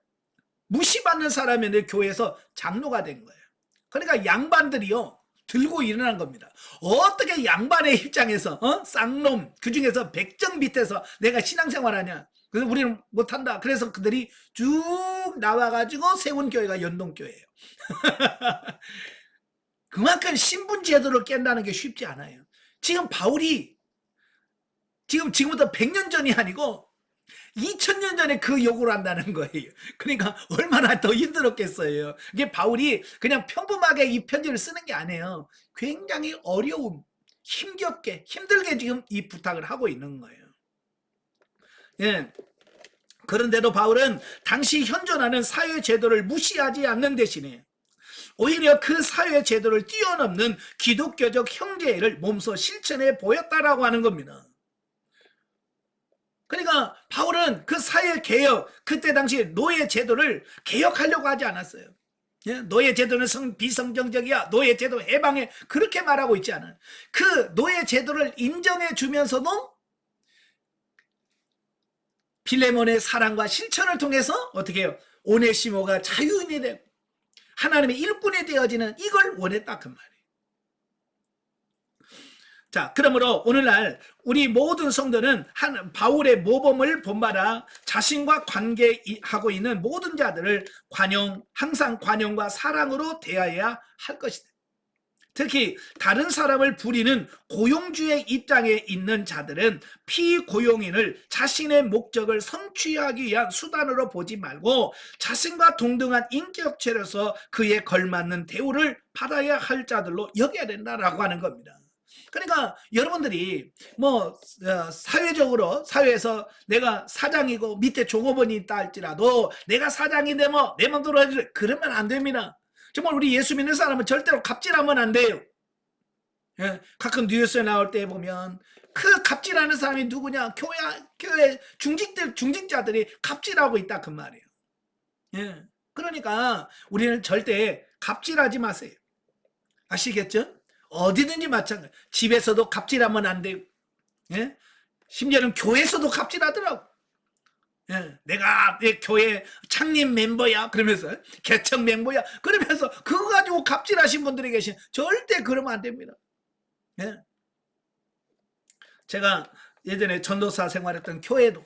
무시받는 사람인데 교회에서 장로가 된 거예요. 그러니까 양반들이요 들고 일어난 겁니다. 어떻게 양반의 입장에서 쌍놈 그중에서 백정 밑에서 내가 신앙생활하냐. 그래서 우리는 못한다. 그래서 그들이 쭉 나와가지고 세운 교회가 연동교회예요. 그만큼 신분제도를 깬다는 게 쉽지 않아요. 지금 바울이 지금부터 100년 전이 아니고 2000년 전에 그 요구를 한다는 거예요. 그러니까 얼마나 더 힘들었겠어요. 이게 바울이 그냥 평범하게 이 편지를 쓰는 게 아니에요. 굉장히 어려움, 힘들게 지금 이 부탁을 하고 있는 거예요. 예. 그런데도 바울은 당시 현존하는 사회 제도를 무시하지 않는 대신에 오히려 그 사회 제도를 뛰어넘는 기독교적 형제를 몸소 실천해 보였다라고 하는 겁니다. 그러니까 바울은 그 사회 개혁, 그때 당시 노예 제도를 개혁하려고 하지 않았어요. 예? 노예 제도는 비성경적이야. 노예 제도 해방해. 그렇게 말하고 있지 않아요. 그 노예 제도를 인정해 주면서도 빌레몬의 사랑과 실천을 통해서 어떻게 해요? 오네시모가 자유인이 되고 하나님의 일꾼이 되어지는 이걸 원했다 그 말이에요. 자, 그러므로 오늘날 우리 모든 성도는 한 바울의 모범을 본받아 자신과 관계하고 있는 모든 자들을 항상 관용과 사랑으로 대하여야 할 것이다. 특히 다른 사람을 부리는 고용주의 입장에 있는 자들은 피고용인을 자신의 목적을 성취하기 위한 수단으로 보지 말고 자신과 동등한 인격체로서 그에 걸맞는 대우를 받아야 할 자들로 여겨야 된다라고 하는 겁니다. 그러니까 여러분들이 사회적으로 사회에서 내가 사장이고 밑에 종업원이 있다 할지라도 내가 사장이 되면 내 맘대로 해주래, 그러면 안 됩니다. 정말 우리 예수 믿는 사람은 절대로 갑질하면 안 돼요. 예, 가끔 뉴스에 나올 때 보면 그 갑질하는 사람이 누구냐? 교회 중직자들이 갑질하고 있다 그 말이에요. 예, 그러니까 우리는 절대 갑질하지 마세요. 아시겠죠? 어디든지 마찬가지. 집에서도 갑질하면 안 돼요. 예? 심지어는 교회에서도 갑질하더라고. 예, 내가 내 교회 창립 멤버야 그러면서 개척 멤버야 그러면서 그거 가지고 갑질하신 분들이 계신, 절대 그러면 안 됩니다. 예? 제가 예전에 전도사 생활했던 교회도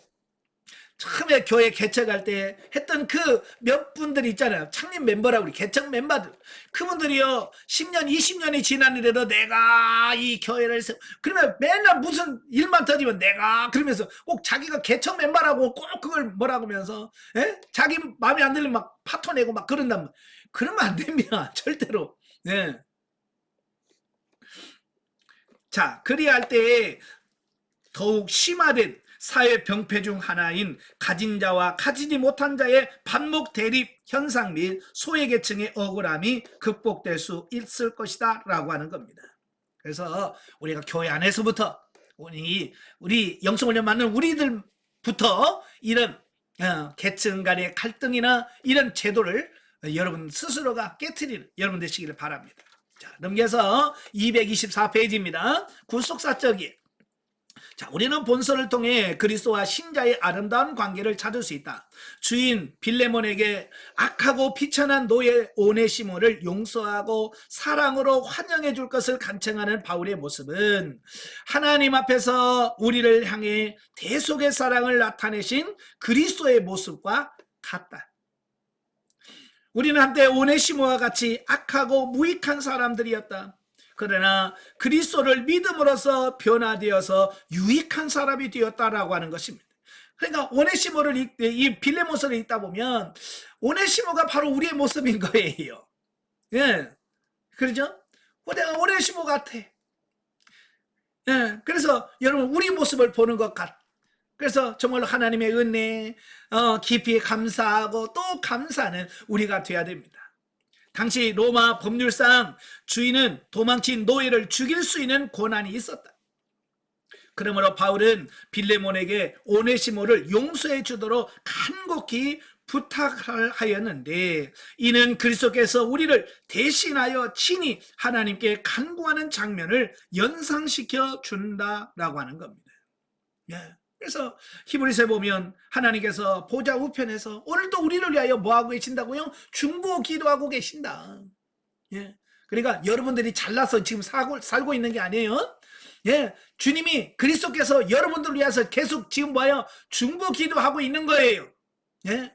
처음에 교회 개척할 때 했던 그 몇 분들이 있잖아요. 창립 멤버라고 우리 개척 멤버들. 그분들이요 10년 20년이 지났는데도 내가 이 교회를 그러면 맨날 무슨 일만 터지면 내가 그러면서 꼭 자기가 개척 멤버라고 꼭 그걸 뭐라고 하면서 자기 마음에 안 들면 막 파토 내고 막 그런단 말이에요. 그러면 안 됩니다. 절대로. 네. 자, 그리할 때 더욱 심화된 사회 병폐 중 하나인 가진 자와 가지지 못한 자의 반목 대립 현상 및 소외계층의 억울함이 극복될 수 있을 것이다 라고 하는 겁니다. 그래서 우리가 교회 안에서부터 우리 영성훈련 받는 우리들부터 이런 계층 간의 갈등이나 이런 제도를 여러분 스스로가 깨트리는 여러분 되시기를 바랍니다. 자, 넘겨서 224페이지입니다. 굴속사적이에요. 자, 우리는 본서를 통해 그리스도와 신자의 아름다운 관계를 찾을 수 있다. 주인 빌레몬에게 악하고 비천한 노예 오네시모를 용서하고 사랑으로 환영해 줄 것을 간청하는 바울의 모습은 하나님 앞에서 우리를 향해 대속의 사랑을 나타내신 그리스도의 모습과 같다. 우리는 한때 오네시모와 같이 악하고 무익한 사람들이었다. 그러나 그리스도를 믿음으로써 변화되어서 유익한 사람이 되었다라고 하는 것입니다. 그러니까 오네시모를 이 빌레몬서를 읽다 보면 오네시모가 바로 우리의 모습인 거예요. 예, 그렇죠? 내가 오네시모 같아. 예, 그래서 여러분 우리 모습을 보는 것 같아. 그래서 정말로 하나님의 은혜 깊이 감사하고 또 감사하는 우리가 되어야 됩니다. 당시 로마 법률상 주인은 도망친 노예를 죽일 수 있는 권한이 있었다. 그러므로 바울은 빌레몬에게 오네시모를 용서해 주도록 간곡히 부탁하였는데 이는 그리스도께서 우리를 대신하여 친히 하나님께 간구하는 장면을 연상시켜 준다라고 하는 겁니다. 예. 그래서 히브리서에 보면 하나님께서 보좌 우편에서 오늘도 우리를 위하여 뭐하고 계신다고요? 중보 기도하고 계신다. 예. 그러니까 여러분들이 잘나서 지금 살고 있는 게 아니에요. 예. 주님이 그리스도께서 여러분들을 위해서 계속 지금 뭐예요? 중보 기도하고 있는 거예요. 예.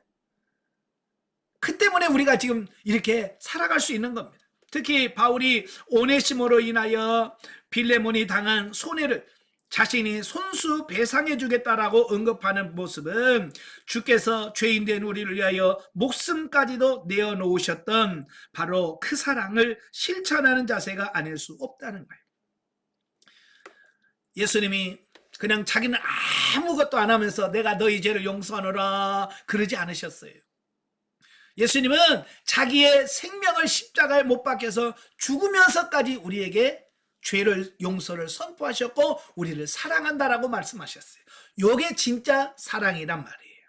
그 때문에 우리가 지금 이렇게 살아갈 수 있는 겁니다. 특히 바울이 오네시모로 인하여 빌레몬이 당한 손해를 자신이 손수 배상해 주겠다라고 언급하는 모습은 주께서 죄인된 우리를 위하여 목숨까지도 내어놓으셨던 바로 그 사랑을 실천하는 자세가 아닐 수 없다는 거예요. 예수님이 그냥 자기는 아무것도 안 하면서 내가 너희 죄를 용서하노라 그러지 않으셨어요. 예수님은 자기의 생명을 십자가에 못 박혀서 죽으면서까지 우리에게 죄를 용서를 선포하셨고 우리를 사랑한다라고 말씀하셨어요. 이게 진짜 사랑이란 말이에요.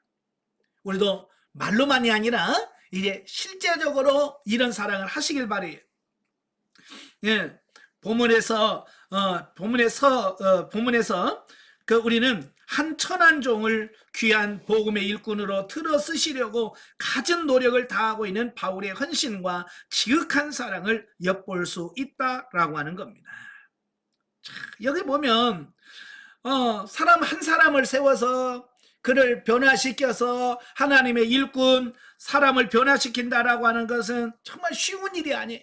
우리도 말로만이 아니라 이제 실제적으로 이런 사랑을 하시길 바래요. 예, 본문에서 우리는 한 천한 종을 귀한 복음의 일꾼으로 틀어 쓰시려고 갖은 노력을 다하고 있는 바울의 헌신과 지극한 사랑을 엿볼 수 있다라고 하는 겁니다. 여기 보면 사람 한 사람을 세워서 그를 변화시켜서 하나님의 일꾼 사람을 변화시킨다라고 하는 것은 정말 쉬운 일이 아니에요.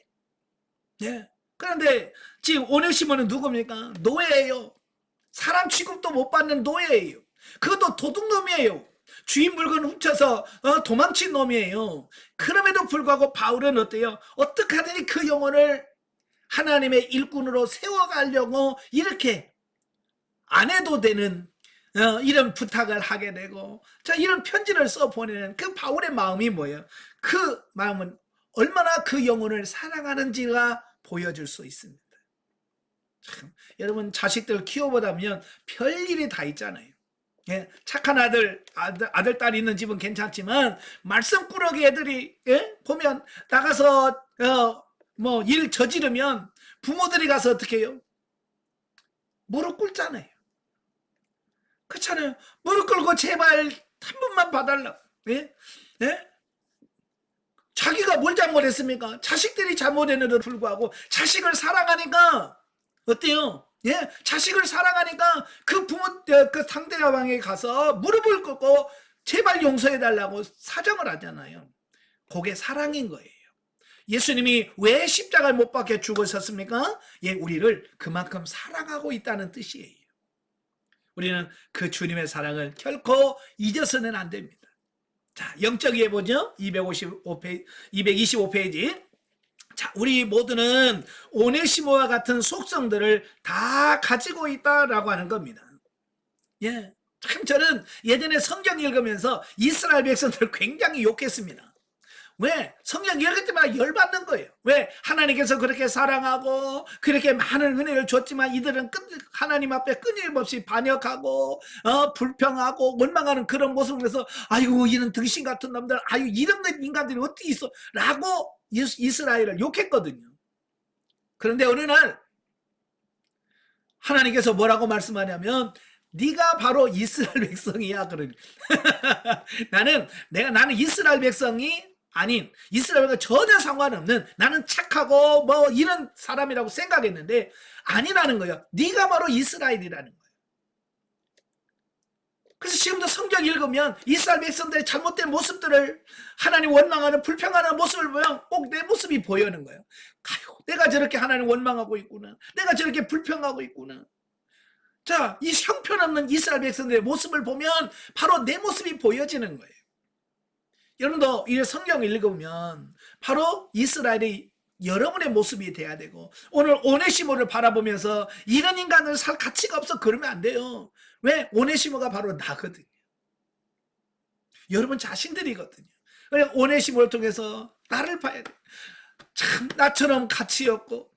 예. 그런데 지금 오네시모는 누굽니까? 노예예요. 사람 취급도 못 받는 노예예요. 그것도 도둑놈이에요. 주인 물건 훔쳐서 도망친 놈이에요. 그럼에도 불구하고 바울은 어때요? 어떻게 하든지 그 영혼을 하나님의 일꾼으로 세워가려고 이렇게 안 해도 되는 이런 부탁을 하게 되고, 자, 이런 편지를 써 보내는 그 바울의 마음이 뭐예요? 그 마음은 얼마나 그 영혼을 사랑하는지가 보여줄 수 있습니다. 참, 여러분 자식들 키워보다 보면 별일이 다 있잖아요. 예, 착한 아들, 딸 있는 집은 괜찮지만 말썽꾸러기 애들이 보면 나가서 뭐 일 저지르면 부모들이 가서 어떻게 해요? 무릎 꿇잖아요. 그렇잖아요. 무릎 꿇고 제발 한 번만 봐달라. 예? 예? 자기가 뭘 잘못했습니까? 자식들이 잘못했는데도 불구하고 자식을 사랑하니까 어때요? 예? 자식을 사랑하니까 그 그 상대방에 가서 무릎을 꿇고 제발 용서해달라고 사정을 하잖아요. 그게 사랑인 거예요. 예수님이 왜 십자가를 못 박혀 죽으셨습니까? 예, 우리를 그만큼 사랑하고 있다는 뜻이에요. 우리는 그 주님의 사랑을 결코 잊어서는 안 됩니다. 자, 영적 예보죠? 225페이지. 자, 우리 모두는 오네시모와 같은 속성들을 다 가지고 있다라고 하는 겁니다. 예. 참 저는 예전에 성경 읽으면서 이스라엘 백성들을 굉장히 욕했습니다. 왜? 성경 읽을 때마다 열받는 거예요. 왜? 하나님께서 그렇게 사랑하고 그렇게 많은 은혜를 줬지만 이들은 하나님 앞에 끊임없이 반역하고 불평하고 원망하는 그런 모습을 해서 아이고 이런 등신 같은 놈들, 아유 이런 인간들이 어떻게 있어 라고 이스라엘을 욕했거든요. 그런데 어느 날 하나님께서 뭐라고 말씀하냐면 네가 바로 이스라엘 백성이야. 그러니 나는 이스라엘 백성이 아닌 이스라엘과 전혀 상관없는 나는 착하고 뭐 이런 사람이라고 생각했는데 아니라는 거예요. 네가 바로 이스라엘이라는 거예요. 그래서 지금도 성경 읽으면 이스라엘 백성들의 잘못된 모습들을 하나님 원망하는 불평하는 모습을 보면 꼭 내 모습이 보이는 거예요. 아이고, 내가 저렇게 하나님 원망하고 있구나. 내가 저렇게 불평하고 있구나. 자, 이 형편없는 이스라엘 백성들의 모습을 보면 바로 내 모습이 보여지는 거예요. 여러분도 이 성경을 읽으면 바로 이스라엘이 여러분의 모습이 돼야 되고, 오늘 오네시모를 바라보면서 이런 인간을 살 가치가 없어 그러면 안 돼요. 왜? 오네시모가 바로 나거든요. 여러분 자신들이거든요. 그래서 오네시모를 통해서 나를 봐야 돼. 참 나처럼 가치 없고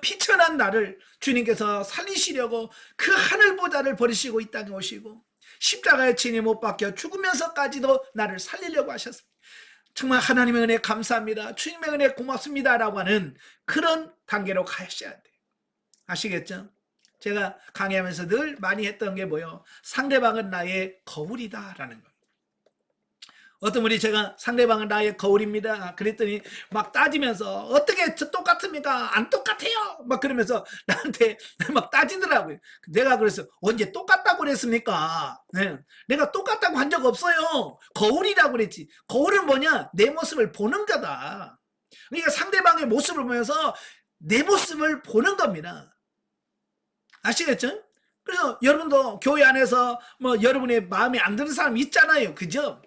피천한 나를 주님께서 살리시려고 그 하늘보다를 버리시고 이 땅에 오시고 십자가에 친히 못 박혀 죽으면서까지도 나를 살리려고 하셨습니다. 정말 하나님의 은혜 감사합니다. 주님의 은혜 고맙습니다 라고 하는 그런 단계로 가셔야 돼요. 아시겠죠? 제가 강의하면서 늘 많이 했던 게 뭐예요? 상대방은 나의 거울이다 라는 거예요. 어떤 분이 제가 상대방은 나의 거울입니다 그랬더니 막 따지면서 어떻게 저 똑같습니까? 안 똑같아요 막 그러면서 나한테 막 따지더라고요. 내가 그래서 언제 똑같다고 그랬습니까? 네. 내가 똑같다고 한 적 없어요. 거울이라고 그랬지. 거울은 뭐냐? 내 모습을 보는 거다. 그러니까 상대방의 모습을 보면서 내 모습을 보는 겁니다. 아시겠죠? 그래서 여러분도 교회 안에서 뭐 여러분의 마음에 안 드는 사람 있잖아요. 그죠?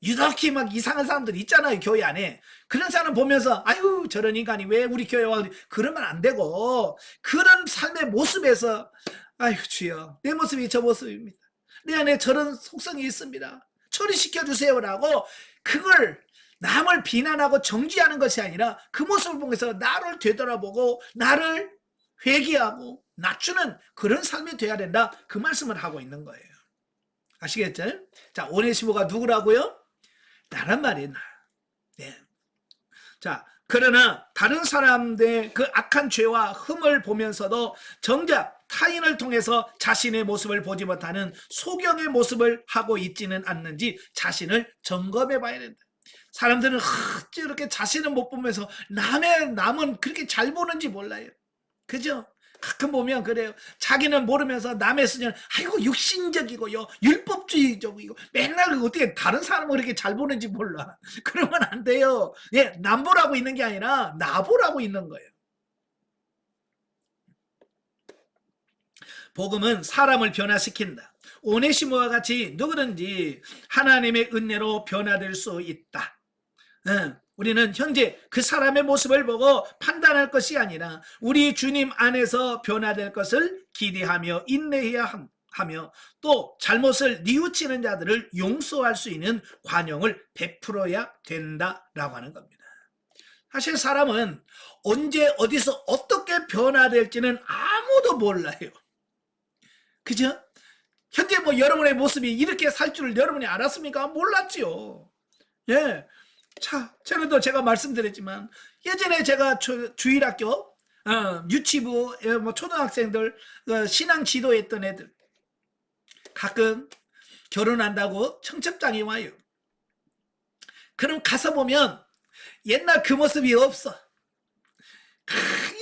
유독히 막 이상한 사람들 있잖아요. 교회 안에. 그런 사람 보면서 아유 저런 인간이 왜 우리 교회 와, 그러면 안 되고 그런 삶의 모습에서 아유 주여 내 모습이 저 모습입니다. 내 안에 저런 속성이 있습니다. 처리시켜주세요 라고 그걸 남을 비난하고 정죄하는 것이 아니라 그 모습을 보면서 나를 되돌아보고 나를 회개하고 낮추는 그런 삶이 돼야 된다. 그 말씀을 하고 있는 거예요. 아시겠죠? 자, 오네시모가 누구라고요? 나란 말이에요. 나. 네. 자, 그러나 다른 사람들의 그 악한 죄와 흠을 보면서도 정작 타인을 통해서 자신의 모습을 보지 못하는 소경의 모습을 하고 있지는 않는지 자신을 점검해 봐야 된다. 사람들은 이렇게 자신을 못 보면서 남은 그렇게 잘 보는지 몰라요. 그죠? 가끔 보면 그래요. 자기는 모르면서 남의 수준, 아이고 육신적이고요, 율법주의적이고, 맨날 어떻게 다른 사람을 그렇게 잘 보는지 몰라. 그러면 안 돼요. 예, 남 보라고 있는 게 아니라 나 보라고 있는 거예요. 복음은 사람을 변화시킨다. 오네시모와 같이 누구든지 하나님의 은혜로 변화될 수 있다. 우리는 현재 그 사람의 모습을 보고 판단할 것이 아니라 우리 주님 안에서 변화될 것을 기대하며 인내해야 하며 또 잘못을 뉘우치는 자들을 용서할 수 있는 관용을 베풀어야 된다라고 하는 겁니다. 사실 사람은 언제 어디서 어떻게 변화될지는 아무도 몰라요. 그죠? 현재 뭐 여러분의 모습이 이렇게 살 줄을 여러분이 알았습니까? 몰랐지요. 예. 자, 전에도 제가 말씀드렸지만 예전에 제가 주일학교, 유치부, 뭐 초등학생들 신앙 지도했던 애들 가끔 결혼한다고 청첩장이 와요. 그럼 가서 보면 옛날 그 모습이 없어.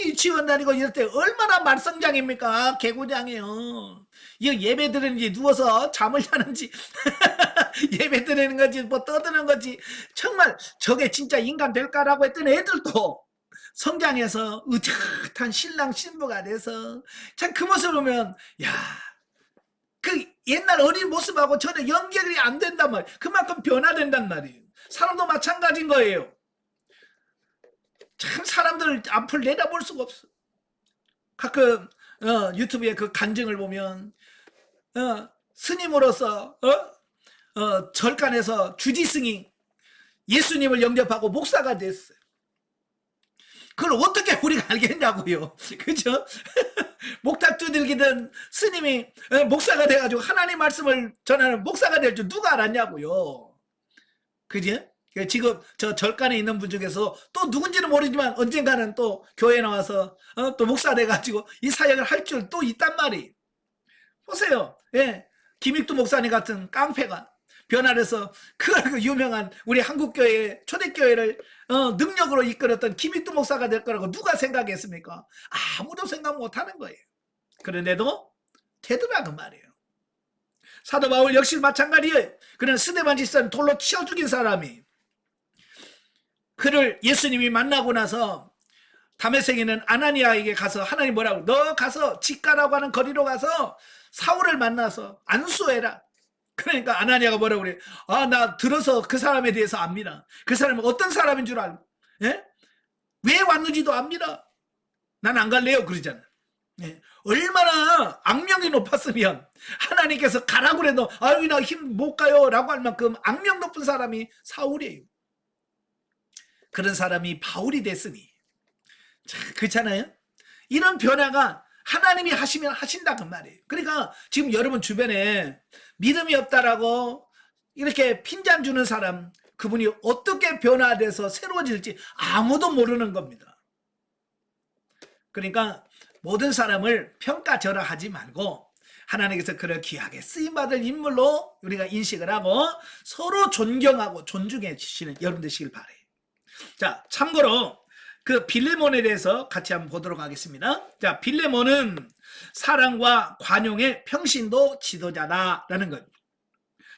유치원 다니고 이럴 때 얼마나 말썽장입니까? 개구장이에요. 이 예배 드리는지 누워서 잠을 자는지 예배 드리는 건지 뭐 떠드는 건지 정말 저게 진짜 인간 될까라고 했던 애들도 성장해서 의젓한 신랑 신부가 돼서 참 그 모습을 보면 야, 그 옛날 어린 모습하고 전혀 연결이 안 된단 말이에요. 그만큼 변화된단 말이에요. 사람도 마찬가지인 거예요. 참 사람들 앞을 내다볼 수가 없어. 가끔 유튜브에 그 간증을 보면 스님으로서 절간에서 주지승이 예수님을 영접하고 목사가 됐어요. 그걸 어떻게 우리가 알겠냐고요. 그죠? 목탁 두들기던 스님이 목사가 돼가지고 하나님 말씀을 전하는 목사가 될 줄 누가 알았냐고요. 그죠? 지금 저 절간에 있는 분 중에서 또 누군지는 모르지만 언젠가는 또 교회 나와서 또 목사 돼가지고 이 사역을 할 줄 또 있단 말이에요. 보세요. 예, 김익두 목사님 같은 깡패가 변화해서 그 유명한 우리 한국교회 초대교회를 능력으로 이끌었던 김익두 목사가 될 거라고 누가 생각했습니까? 아무도 생각 못하는 거예요. 그런데도 되더라 그 말이에요. 사도 바울 역시 마찬가지예요. 그는 스데반 집사는 돌로 치어 죽인 사람이 그를 예수님이 만나고 나서 다메섹에는 아나니아에게 가서 하나님 뭐라고 너 가서 직가라고 하는 거리로 가서 사울을 만나서 안수해라. 그러니까 아나니아가 뭐라고 그래? 나 들어서 그 사람에 대해서 압니다. 그 사람은 어떤 사람인 줄 알고 예? 왜 왔는지도 압니다. 난 안 갈래요 그러잖아. 예. 얼마나 악명이 높았으면 하나님께서 가라고 그래도 아유 나 힘 못 가요 라고 할 만큼 악명 높은 사람이 사울이에요. 그런 사람이 바울이 됐으니 그렇잖아요. 이런 변화가 하나님이 하시면 하신다 그 말이에요. 그러니까 지금 여러분 주변에 믿음이 없다라고 이렇게 핀잔 주는 사람 그분이 어떻게 변화돼서 새로워질지 아무도 모르는 겁니다. 그러니까 모든 사람을 평가절하하지 말고 하나님께서 그를 귀하게 쓰임받을 인물로 우리가 인식을 하고 서로 존경하고 존중해 주시는 여러분 되시길 바래요. 자, 참고로 그 빌레몬에 대해서 같이 한번 보도록 하겠습니다. 자, 빌레몬은 사랑과 관용의 평신도 지도자다라는 겁니다.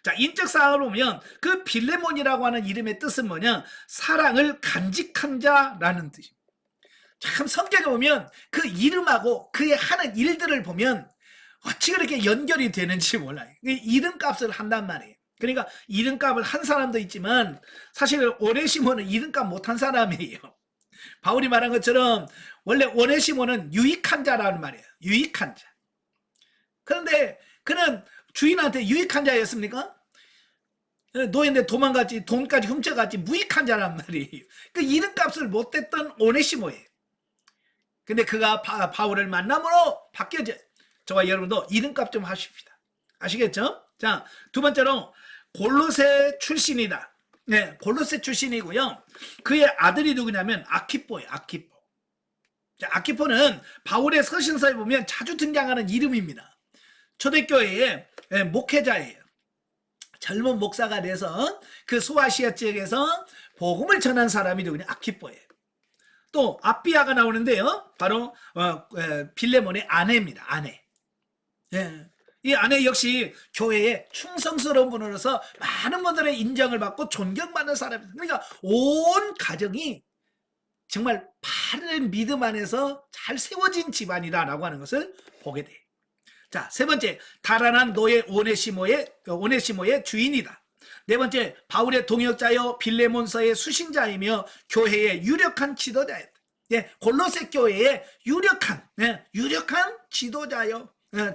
자, 인적 사항을 보면 그 빌레몬이라고 하는 이름의 뜻은 뭐냐? 사랑을 간직한 자라는 뜻입니다. 참 성경에 보면 그 이름하고 그의 하는 일들을 보면 어찌 그렇게 연결이 되는지 몰라요. 이름값을 한단 말이에요. 그러니까 이름값을 한 사람도 있지만 사실 오네시모는 이름값 못한 사람이에요. 바울이 말한 것처럼 원래 오네시모는 유익한 자라는 말이에요. 유익한 자. 그런데 그는 주인한테 유익한 자였습니까? 노예인데 도망갔지, 돈까지 훔쳐갔지, 무익한 자란 말이에요. 그 이름값을 못했던 오네시모예요. 근데 그가 바울을 만남으로 바뀌어져요. 저와 여러분도 이름값 좀 하십시다. 아시겠죠? 자, 두 번째로 골로새 출신이다. 네, 골로새 출신이고요. 그의 아들이 누구냐면 아키포예요. 아키포. 자, 아키포는 바울의 서신서에 보면 자주 등장하는 이름입니다. 초대교회의 목회자예요. 젊은 목사가 돼서 그 소아시아 지역에서 복음을 전한 사람이 누구냐? 아키포예요. 또 아비아가 나오는데요. 바로 빌레몬의 아내입니다. 아내. 예. 이 아내 역시 교회에 충성스러운 분으로서 많은 분들의 인정을 받고 존경받는 사람입니다. 그러니까 온 가정이 정말 바른 믿음 안에서 잘 세워진 집안이다라고 하는 것을 보게 돼요. 자, 세 번째, 달아난 노예 오네시모의 주인이다. 네 번째, 바울의 동역자여 빌레몬서의 수신자이며 교회의 유력한 지도자였다. 예, 골로새 교회의 유력한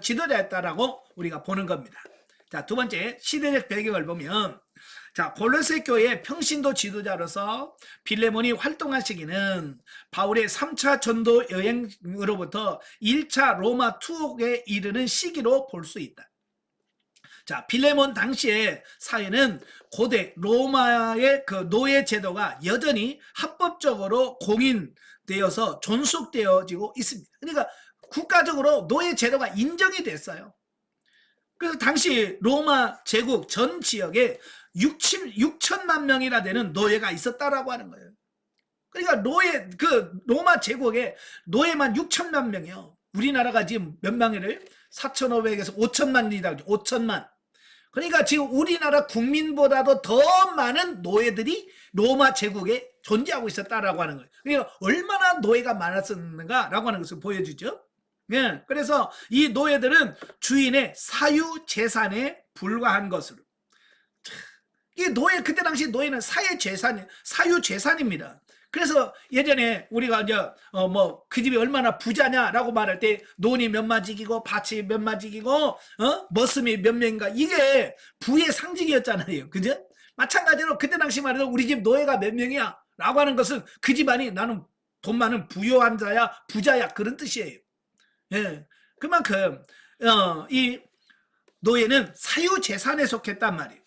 지도자였다라고 우리가 보는 겁니다. 자, 두 번째, 시대적 배경을 보면, 자, 골로새 교회의 평신도 지도자로서 빌레몬이 활동한 시기는 바울의 3차 전도 여행으로부터 1차 로마 투옥에 이르는 시기로 볼 수 있다. 자, 빌레몬 당시의 사회는 고대 로마의 그 노예 제도가 여전히 합법적으로 공인되어서 존속되어지고 있습니다. 그러니까 국가적으로 노예 제도가 인정이 됐어요. 그래서 당시 로마 제국 전 지역에 6천만 명이나 되는 노예가 있었다라고 하는 거예요. 그러니까 로마 제국에 노예만 6천만 명이요. 우리나라가 지금 몇 명이래요? 4,500에서 5천만이라고 5천만. 그러니까 지금 우리나라 국민보다도 더 많은 노예들이 로마 제국에 존재하고 있었다라고 하는 거예요. 그러니까 얼마나 노예가 많았었는가라고 하는 것을 보여주죠. 예, 그래서 이 노예들은 주인의 사유 재산에 불과한 것으로. 이 노예, 그때 당시 노예는 사유 재산입니다. 그래서 예전에 우리가 이제 그 집이 얼마나 부자냐라고 말할 때 논이 몇 마지기고 밭이 몇 마지기고 머슴이 몇 명인가, 이게 부의 상징이었잖아요. 그죠? 마찬가지로 그때 당시 말해도 우리 집 노예가 몇 명이야 라고 하는 것은 그 집안이 나는 돈 많은 부유한 자야, 부자야, 그런 뜻이에요. 예, 그만큼 이 노예는 사유 재산에 속했단 말이에요.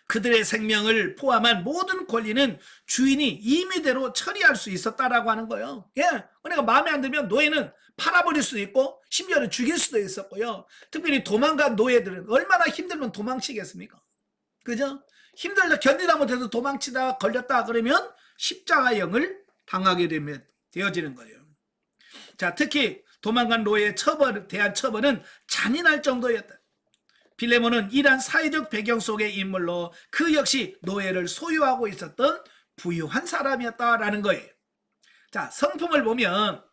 그들의 생명을 포함한 모든 권리는 주인이 임의대로 처리할 수 있었다라고 하는 거예요. 예, 그러니까 마음에 안 들면 노예는 팔아버릴 수도 있고 심지어는 죽일 수도 있었고요. 특별히 도망간 노예들은 얼마나 힘들면 도망치겠습니까? 그죠? 힘들다 견디다 못해서 도망치다 걸렸다 그러면 십자가형을 당하게 되어지는 거예요. 자, 특히 도망간 노예에 대한 처벌은 잔인할 정도였다. 빌레몬은 이러한 사회적 배경 속의 인물로 그 역시 노예를 소유하고 있었던 부유한 사람이었다라는 거예요. 자, 성품을 보면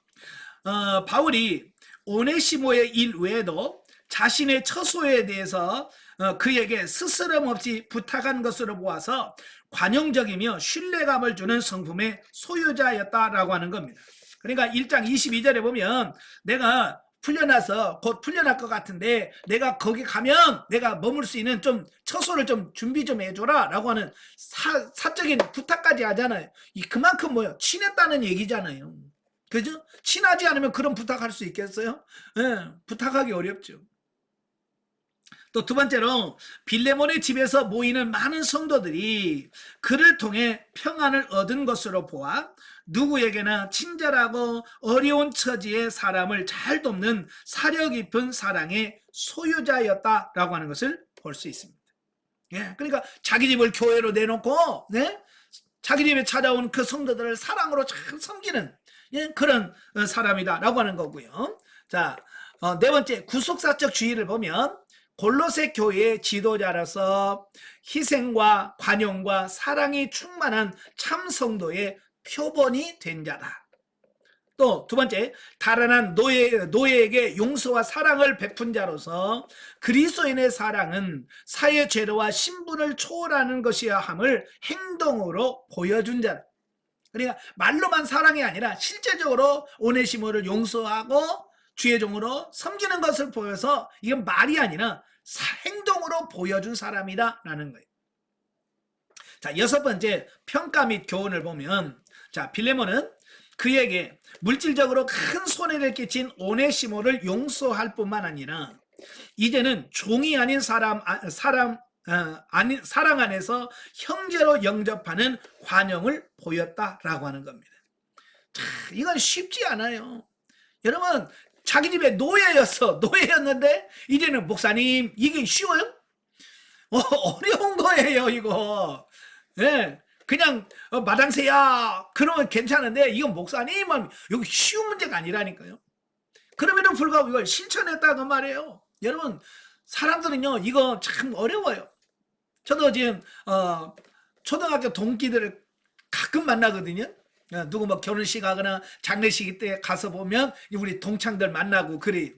바울이 오네시모의 일 외에도 자신의 처소에 대해서 그에게 스스럼 없이 부탁한 것으로 보아서 관용적이며 신뢰감을 주는 성품의 소유자였다라고 하는 겁니다. 그러니까 1장 22절에 보면 내가 풀려나서 곧 풀려날 것 같은데 내가 거기 가면 내가 머물 수 있는 좀 처소를 좀 준비 좀 해줘라 라고 하는 사적인 부탁까지 하잖아요. 그만큼 뭐요? 친했다는 얘기잖아요. 그죠? 친하지 않으면 그런 부탁할 수 있겠어요? 네, 부탁하기 어렵죠. 또 두 번째로 빌레몬의 집에서 모이는 많은 성도들이 그를 통해 평안을 얻은 것으로 보아 누구에게나 친절하고 어려운 처지의 사람을 잘 돕는 사려 깊은 사랑의 소유자였다라고 하는 것을 볼 수 있습니다. 예, 그러니까 자기 집을 교회로 내놓고 자기 집에 찾아온 그 성도들을 사랑으로 잘 섬기는 그런 사람이다라고 하는 거고요. 자, 네 번째, 구속사적 주의를 보면 골로새 교회의 지도자로서 희생과 관용과 사랑이 충만한 참 성도의 표본이 된 자다. 또 두 번째, 달아난 노예에게 용서와 사랑을 베푼 자로서 그리스도인의 사랑은 사회 죄로와 신분을 초월하는 것이야 함을 행동으로 보여준 자다. 그러니까 말로만 사랑이 아니라 실제적으로 오네시모를 용서하고 주의 종으로 섬기는 것을 보여서 이건 말이 아니라 행동으로 보여준 사람이다라는 거예요. 자, 여섯 번째, 평가 및 교훈을 보면, 자, 빌레몬은 그에게 물질적으로 큰 손해를 끼친 오네시모를 용서할 뿐만 아니라 이제는 종이 아닌 사랑 안에서 형제로 영접하는 관용을 보였다라고 하는 겁니다. 자, 이건 쉽지 않아요. 여러분, 자기 집에 노예였는데 이제는 목사님 이게 쉬워요? 어려운 거예요 이거. 네. 그냥 마당새야 그러면 괜찮은데 이건 목사님은 여기 쉬운 문제가 아니라니까요. 그럼에도 불구하고 이걸 실천했다고 말이에요. 여러분 사람들은요 이거 참 어려워요. 저도 지금 초등학교 동기들을 가끔 만나거든요. 누구 뭐 결혼식 하거나 장례식 때 가서 보면 우리 동창들 만나고 그래요.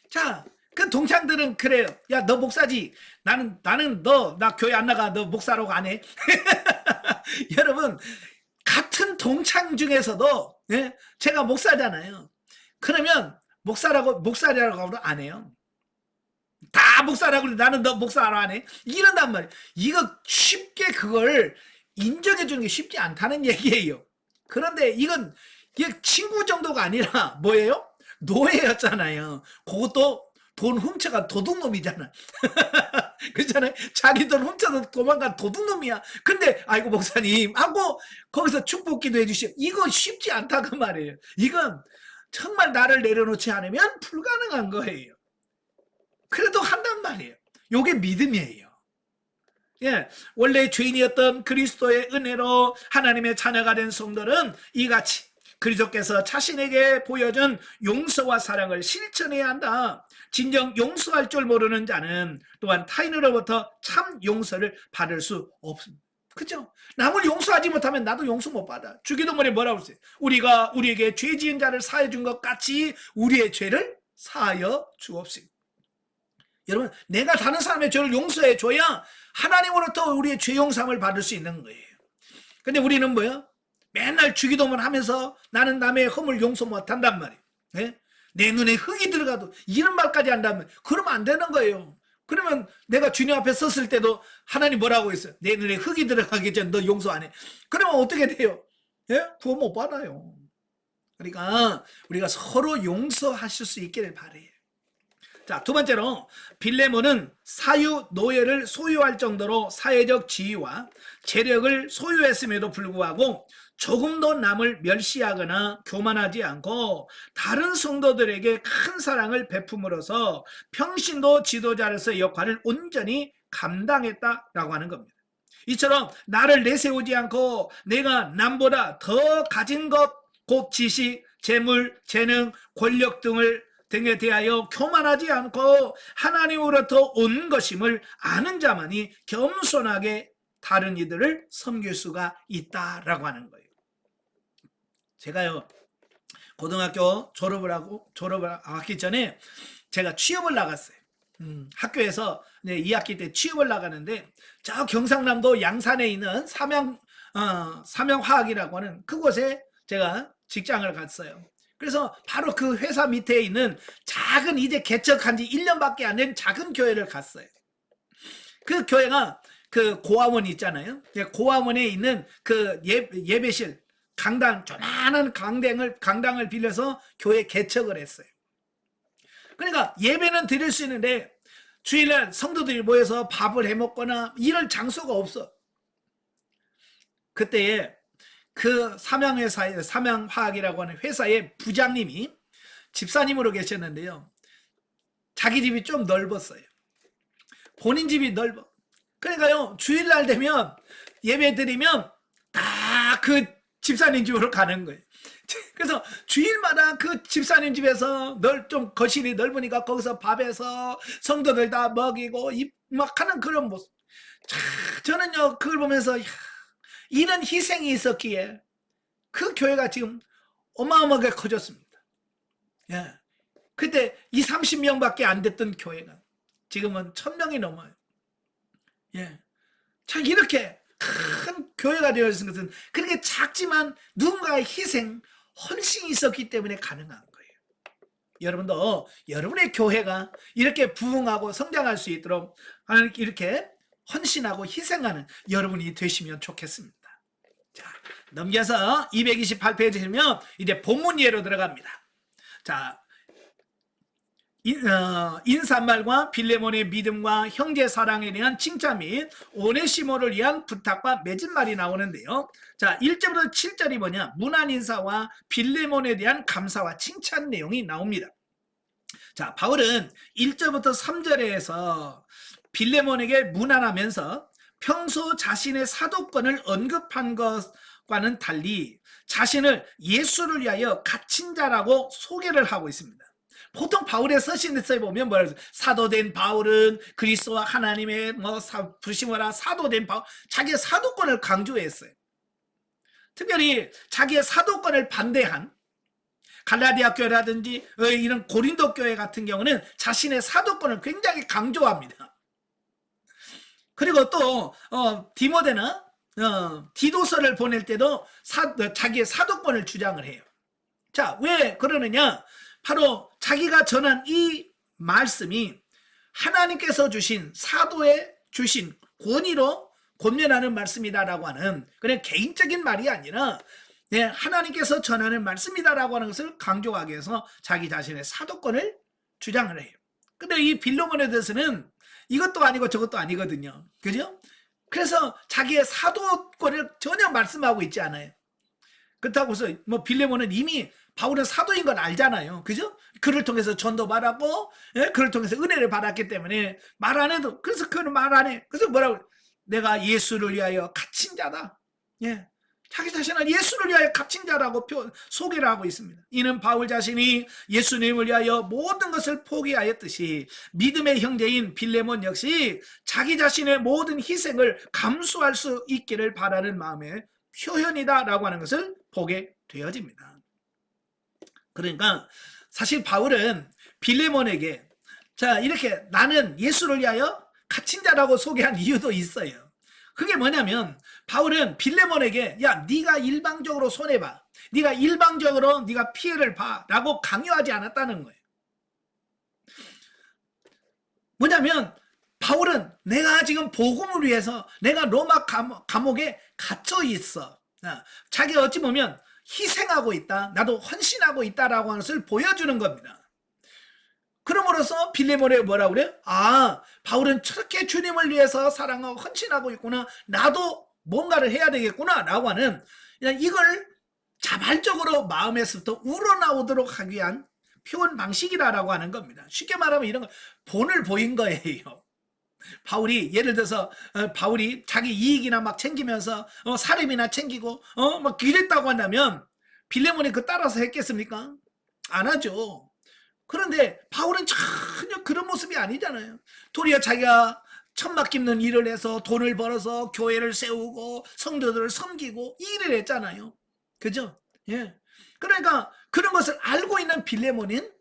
자, 그 동창들은 그래요. 야, 너 목사지? 나는 나 교회 안 나가. 너 목사라고 안 해. 여러분, 같은 동창 중에서도 예? 제가 목사잖아요. 그러면 목사라고 안 해요. 다 목사라고 그래. 나는 너 목사라고 안 해. 이런단 말이에요. 이거 쉽게 그걸 인정해 주는 게 쉽지 않다는 얘기예요. 그런데 이건 친구 정도가 아니라 뭐예요? 노예였잖아요. 그것도 돈 훔쳐간 도둑놈이잖아. 그렇잖아요. 자기 돈 훔쳐서 도망간 도둑놈이야. 근데 아이고 목사님 하고 거기서 축복기도 해주시오. 이거 쉽지 않다고 말이에요. 이건 정말 나를 내려놓지 않으면 불가능한 거예요. 그래도 한단 말이에요. 요게 믿음이에요. 예, 원래 죄인이었던 그리스도의 은혜로 하나님의 자녀가 된 성도는 이같이 그리스도께서 자신에게 보여준 용서와 사랑을 실천해야 한다. 진정 용서할 줄 모르는 자는 또한 타인으로부터 참 용서를 받을 수 없습니다. 그죠? 남을 용서하지 못하면 나도 용서 못 받아. 주기도문에 뭐라고 했어요? 우리가 우리에게 죄 지은 자를 사하여 준 것 같이 우리의 죄를 사하여 주옵시고. 여러분, 내가 다른 사람의 죄를 용서해 줘야 하나님으로부터 우리의 죄 용서함을 받을 수 있는 거예요. 근데 우리는 뭐야? 맨날 주기도문 하면서 나는 남의 허물 용서 못 한단 말이에요. 예? 내 눈에 흙이 들어가도 이런 말까지 한다면 그러면 안 되는 거예요. 그러면 내가 주님 앞에 섰을 때도 하나님 뭐라고 했어요? 내 눈에 흙이 들어가기 전에 너 용서 안 해. 그러면 어떻게 돼요? 예? 구원 못 받아요. 그러니까 우리가 서로 용서하실 수 있기를 바래요. 자, 두 번째로 빌레몬은 사유 노예를 소유할 정도로 사회적 지위와 재력을 소유했음에도 불구하고 조금도 남을 멸시하거나 교만하지 않고 다른 성도들에게 큰 사랑을 베품으로써 평신도 지도자로서의 역할을 온전히 감당했다라고 하는 겁니다. 이처럼 나를 내세우지 않고 내가 남보다 더 가진 것, 곧 지식, 재물, 재능, 권력 등에 대하여 교만하지 않고 하나님으로부터 온 것임을 아는 자만이 겸손하게 다른 이들을 섬길 수가 있다라고 하는 거예요. 제가요 고등학교 졸업을 하기 전에 제가 취업을 나갔어요. 학교에서 2학기 때 취업을 나가는데 저 경상남도 양산에 있는 삼양화학이라고 하는 그곳에 제가 직장을 갔어요. 그래서 바로 그 회사 밑에 있는 작은 이제 개척한 지 1년밖에 안 된 작은 교회를 갔어요. 그 교회가 그 고아원 있잖아요. 고아원에 있는 그 예배실 강당, 조만한 강당을 빌려서 교회 개척을 했어요. 그러니까 예배는 드릴 수 있는데 주일날 성도들이 모여서 밥을 해 먹거나 이럴 장소가 없어. 그때에 그 삼양화학이라고 하는 회사의 부장님이 집사님으로 계셨는데요. 자기 집이 좀 넓었어요. 본인 집이 넓어. 그러니까요, 주일날 되면 예배 드리면 다 그 집사님 집으로 가는 거예요. 그래서 주일마다 그 집사님 집에서 좀 거실이 넓으니까 거기서 밥해서 성도들 다 먹이고 막 하는 그런 모습. 저는요, 그걸 보면서 이런 희생이 있었기에 그 교회가 지금 어마어마하게 커졌습니다. 예. 그때 30명밖에 안 됐던 교회가 지금은 1000명이 넘어요. 예. 참 이렇게 큰 교회가 되어 있는 것은 그렇게 작지만 누군가의 희생, 헌신이 있었기 때문에 가능한 거예요. 여러분도 여러분의 교회가 이렇게 부흥하고 성장할 수 있도록 이렇게 헌신하고 희생하는 여러분이 되시면 좋겠습니다. 자, 넘겨서 228페이지면 이제 본문 예로 들어갑니다. 자, 인사말과 빌레몬의 믿음과 형제 사랑에 대한 칭찬 및 오네시모를 위한 부탁과 맺은 말이 나오는데요. 자, 1절부터 7절이 뭐냐? 무난 인사와 빌레몬에 대한 감사와 칭찬 내용이 나옵니다. 자, 바울은 1절부터 3절에서 빌레몬에게 무난하면서 평소 자신의 사도권을 언급한 것과는 달리 자신을 예수를 위하여 갇힌 자라고 소개를 하고 있습니다. 보통 바울의 서신에서 보면 뭐라 그러죠? 사도된 바울은 그리스도와 하나님의 부르심으로 사도된 바울, 자기의 사도권을 강조했어요. 특별히 자기의 사도권을 반대한 갈라디아 교회라든지 이런 고린도 교회 같은 경우는 자신의 사도권을 굉장히 강조합니다. 그리고 또 디모데나 디도서를 보낼 때도 자기의 사도권을 주장을 해요. 자, 왜 그러느냐? 바로 자기가 전한 이 말씀이 하나님께서 주신 사도에 주신 권위로 권면하는 말씀이다라고 하는, 그냥 개인적인 말이 아니라 하나님께서 전하는 말씀이다라고 하는 것을 강조하기 위해서 자기 자신의 사도권을 주장을 해요. 근데 이 빌레몬에 대해서는 이것도 아니고 저것도 아니거든요. 그죠? 그래서 자기의 사도권을 전혀 말씀하고 있지 않아요. 그렇다고 해서 빌레몬은 이미 바울은 사도인 건 알잖아요. 그죠? 그를 통해서 전도 받았고, 그를 통해서 은혜를 받았기 때문에 말 안 해도, 그래서 그는 말 안 해. 그래서 뭐라고? 내가 예수를 위하여 갇힌 자다. 자기 자신은 예수를 위하여 갇힌 자라고 소개를 하고 있습니다. 이는 바울 자신이 예수님을 위하여 모든 것을 포기하였듯이 믿음의 형제인 빌레몬 역시 자기 자신의 모든 희생을 감수할 수 있기를 바라는 마음의 표현이다라고 하는 것을 보게 되어집니다. 그러니까 사실 바울은 빌레몬에게 이렇게 나는 예수를 위하여 갇힌 자라고 소개한 이유도 있어요. 그게 뭐냐면 바울은 빌레몬에게 네가 일방적으로 손해봐, 네가 일방적으로 네가 피해를 봐 라고 강요하지 않았다는 거예요. 뭐냐면 바울은 내가 지금 복음을 위해서 내가 로마 감옥에 갇혀 있어, 자기가 어찌 보면 희생하고 있다, 나도 헌신하고 있다라고 하는 것을 보여주는 겁니다. 그럼으로써 빌레몬에 뭐라고 그래요? 바울은 저렇게 주님을 위해서 사랑하고 헌신하고 있구나, 나도 뭔가를 해야 되겠구나 라고 하는, 이걸 자발적으로 마음에서부터 우러나오도록 하기 위한 표현 방식이라고 하는 겁니다. 쉽게 말하면 이런 거 본을 보인 거예요. 바울이 예를 들어서 바울이 자기 이익이나 막 챙기면서 사람이나 챙기고 막 이랬다고 한다면 빌레몬이 그 따라서 했겠습니까? 안 하죠. 그런데 바울은 전혀 그런 모습이 아니잖아요. 도리어 자기가 천막 깁는 일을 해서 돈을 벌어서 교회를 세우고 성도들을 섬기고 이 일을 했잖아요. 그죠? 그러니까 그런 것을 알고 있는 빌레몬은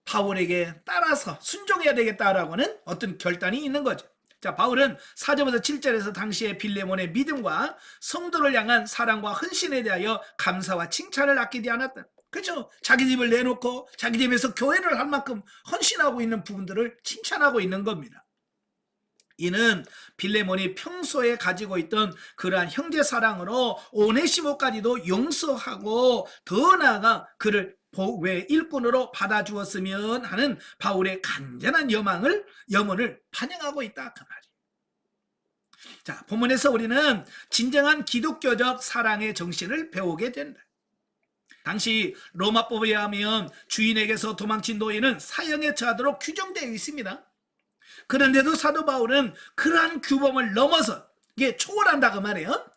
바울에게 따라서 순종해야 되겠다라고 하는 어떤 결단이 있는 거죠. 자, 바울은 4절부터 7절에서 당시의 빌레몬의 믿음과 성도를 향한 사랑과 헌신에 대하여 감사와 칭찬을 아끼지 않았다. 그렇죠? 자기 집을 내놓고 자기 집에서 교회를 할 만큼 헌신하고 있는 부분들을 칭찬하고 있는 겁니다. 이는 빌레몬이 평소에 가지고 있던 그러한 형제 사랑으로 오네시모까지도 용서하고 더 나아가 그를 왜 일꾼으로 받아주었으면 하는 바울의 간절한 염원을 반영하고 있다 그 말이에요. 자, 본문에서 우리는 진정한 기독교적 사랑의 정신을 배우게 된다. 당시 로마법에 의하면 주인에게서 도망친 노예는 사형에 처하도록 규정되어 있습니다. 그런데도 사도 바울은 그러한 규범을 넘어서 이게 초월한다 그 말이에요.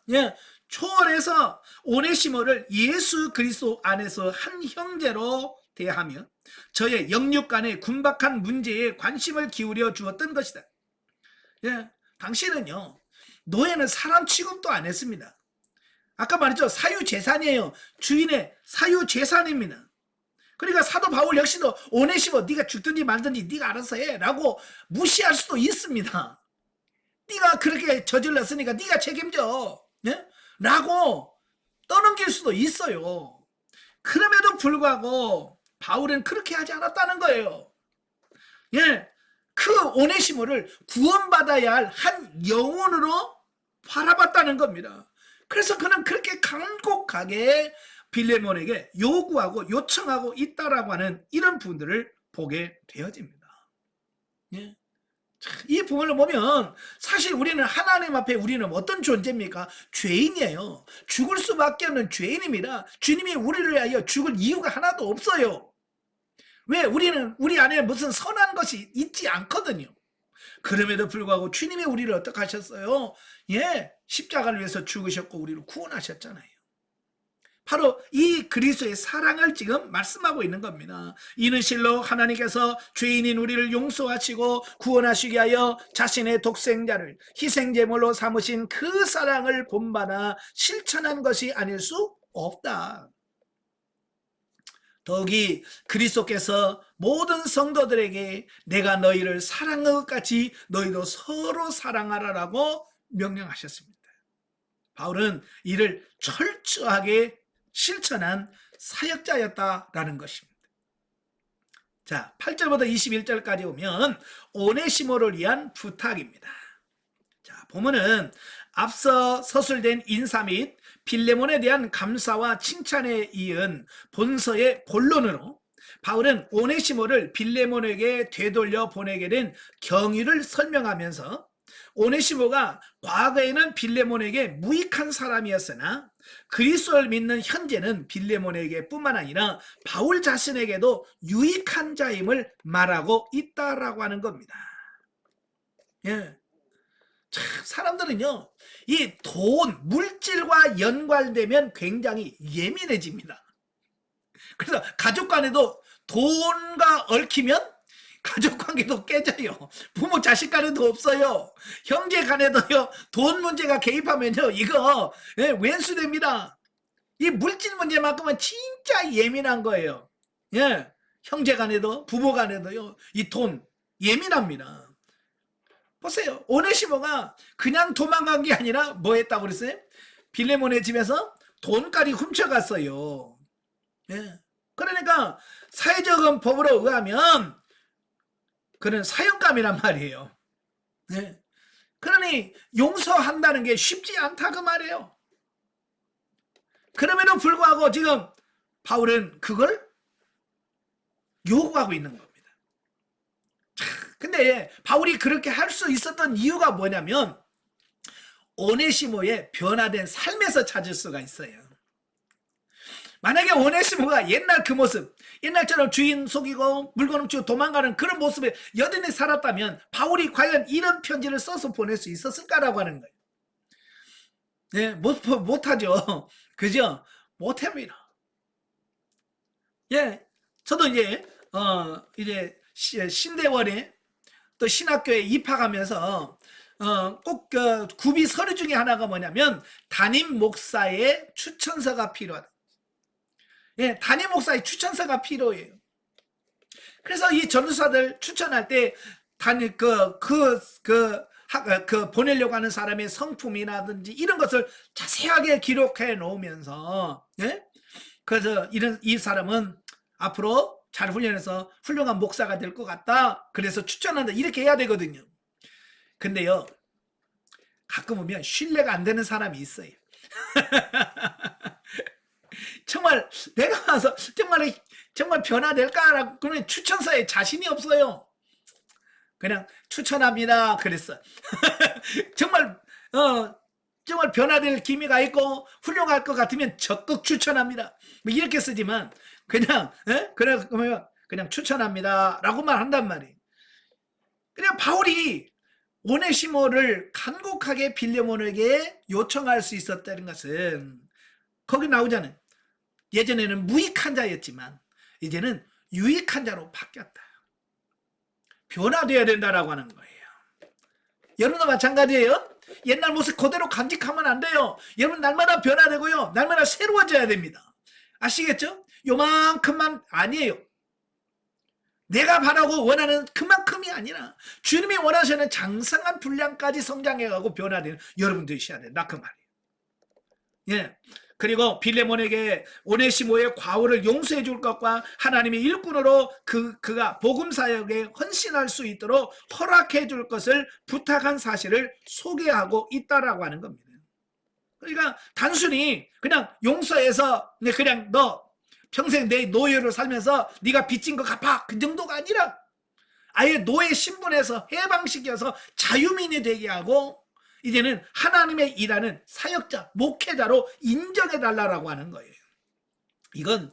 초월해서 오네시모를 예수 그리스도 안에서 한 형제로 대하며 저의 영육 간의 군박한 문제에 관심을 기울여 주었던 것이다. 당시는요, 노예는 사람 취급도 안 했습니다. 아까 말했죠, 사유재산이에요. 주인의 사유재산입니다. 그러니까 사도 바울 역시도 오네시모 네가 죽든지 말든지 네가 알아서 해 라고 무시할 수도 있습니다. 네가 그렇게 저질렀으니까 네가 책임져 라고 떠넘길 수도 있어요. 그럼에도 불구하고 바울은 그렇게 하지 않았다는 거예요. 그 오네시모를 구원받아야 할 한 영혼으로 바라봤다는 겁니다. 그래서 그는 그렇게 간곡하게 빌레몬에게 요구하고 요청하고 있다라고 하는 이런 부분들을 보게 되어집니다. 이 부분을 보면 사실 우리는 하나님 앞에 우리는 어떤 존재입니까? 죄인이에요. 죽을 수밖에 없는 죄인입니다. 주님이 우리를 위하여 죽을 이유가 하나도 없어요. 왜? 우리는 우리 안에 무슨 선한 것이 있지 않거든요. 그럼에도 불구하고 주님이 우리를 어떻게 하셨어요? 예, 십자가를 위해서 죽으셨고 우리를 구원하셨잖아요. 바로 이 그리스도의 사랑을 지금 말씀하고 있는 겁니다. 이는 실로 하나님께서 죄인인 우리를 용서하시고 구원하시기 위하여 자신의 독생자를 희생제물로 삼으신 그 사랑을 본받아 실천한 것이 아닐 수 없다. 더욱이 그리스도께서 모든 성도들에게 내가 너희를 사랑한 것 같이 너희도 서로 사랑하라라고 명령하셨습니다. 바울은 이를 철저하게 실천한 사역자였다라는 것입니다. 자, 8절부터 21절까지 오면 오네시모를 위한 부탁입니다. 자, 보면은 앞서 서술된 인사 및 빌레몬에 대한 감사와 칭찬에 이은 본서의 본론으로 바울은 오네시모를 빌레몬에게 되돌려 보내게 된 경위를 설명하면서 오네시모가 과거에는 빌레몬에게 무익한 사람이었으나 그리스도를 믿는 현재는 빌레몬에게 뿐만 아니라 바울 자신에게도 유익한 자임을 말하고 있다라고 하는 겁니다. 예. 참 사람들은요, 이 돈, 물질과 연관되면 굉장히 예민해집니다. 그래서 가족 간에도 돈과 얽히면 가족 관계도 깨져요. 부모 자식 간에도 없어요. 형제 간에도요, 돈 문제가 개입하면요, 이거 왼수됩니다. 이 물질 문제만큼은 진짜 예민한 거예요. 예, 형제 간에도 부모 간에도요, 이 돈 예민합니다. 보세요. 오네시모가 그냥 도망간 게 아니라 뭐 했다고 그랬어요? 빌레몬의 집에서 돈까지 훔쳐갔어요. 예. 그러니까 사회적 법으로 의하면 그는 사형감이란 말이에요. 네. 그러니 용서한다는 게 쉽지 않다 그 말이에요. 그럼에도 불구하고 지금 바울은 그걸 요구하고 있는 겁니다. 근데 바울이 그렇게 할 수 있었던 이유가 뭐냐면 오네시모의 변화된 삶에서 찾을 수가 있어요. 만약에 오네시모가 옛날 그 모습, 옛날처럼 주인 속이고 물건 훔치고 도망가는 그런 모습에 여전히 살았다면 바울이 과연 이런 편지를 써서 보낼 수 있었을까라고 하는 거예요. 네, 못하죠. 그죠? 못합니다. 예, 저도 이제 신대원에 또 신학교에 입학하면서 꼭 구비 서류 중에 하나가 뭐냐면 담임 목사의 추천서가 필요하다. 예, 담임 목사의 추천서가 필요해요. 그래서 이 전도사들 추천할 때 보내려고 하는 사람의 성품이라든지 이런 것을 자세하게 기록해 놓으면서, 예? 그래서 이 사람은 앞으로 잘 훈련해서 훌륭한 목사가 될 것 같다. 그래서 추천한다. 이렇게 해야 되거든요. 근데요, 가끔 보면 신뢰가 안 되는 사람이 있어요. 정말 내가 와서 정말 변화될까라고 그러면 추천서에 자신이 없어요. 그냥 추천합니다. 그랬어. 정말 변화될 기미가 있고 훌륭할 것 같으면 적극 추천합니다. 뭐 이렇게 쓰지만 그냥 추천합니다라고만 한단 말이에요. 그냥 바울이 오네시모를 간곡하게 빌레몬에게 요청할 수 있었다는 것은 거기 나오잖아요. 예전에는 무익한 자였지만 이제는 유익한 자로 바뀌었다. 변화되어야 된다라고 하는 거예요. 여러분도 마찬가지예요. 옛날 모습 그대로 간직하면 안 돼요. 여러분 날마다 변화되고요. 날마다 새로워져야 됩니다. 아시겠죠? 요만큼만 아니에요. 내가 바라고 원하는 그만큼이 아니라 주님이 원하시는 장성한 분량까지 성장해가고 변화되는 여러분 되셔야 된다 그 말이에요. 예. 그리고 빌레몬에게 오네시모의 과오를 용서해 줄 것과 하나님의 일꾼으로 그가 복음 사역에 헌신할 수 있도록 허락해 줄 것을 부탁한 사실을 소개하고 있다라고 하는 겁니다. 그러니까 단순히 그냥 용서해서 그냥 너 평생 내 노예로 살면서 네가 빚진 거 갚아 그 정도가 아니라 아예 노예 신분에서 해방시켜서 자유민이 되게 하고 이제는 하나님의 일하는 사역자, 목회자로 인정해달라고 하는 거예요. 이건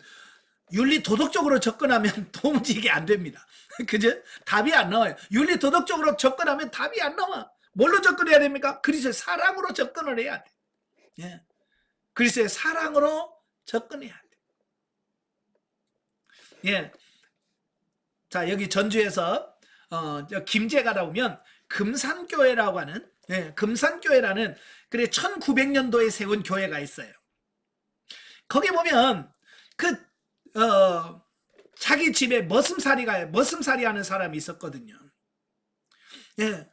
윤리 도덕적으로 접근하면 도무지 이게 안 됩니다. 그죠? 답이 안 나와요. 윤리 도덕적으로 접근하면 답이 안 나와. 뭘로 접근해야 됩니까? 그리스도의 사랑으로 접근을 해야 돼. 예. 그리스도의 사랑으로 접근해야 돼. 예. 자, 여기 전주에서 김제가다 보면 금산교회라고 하는, 예, 금산교회라는, 그래 1900년도에 세운 교회가 있어요. 거기 보면 자기 집에 머슴살이 하는 사람이 있었거든요. 예.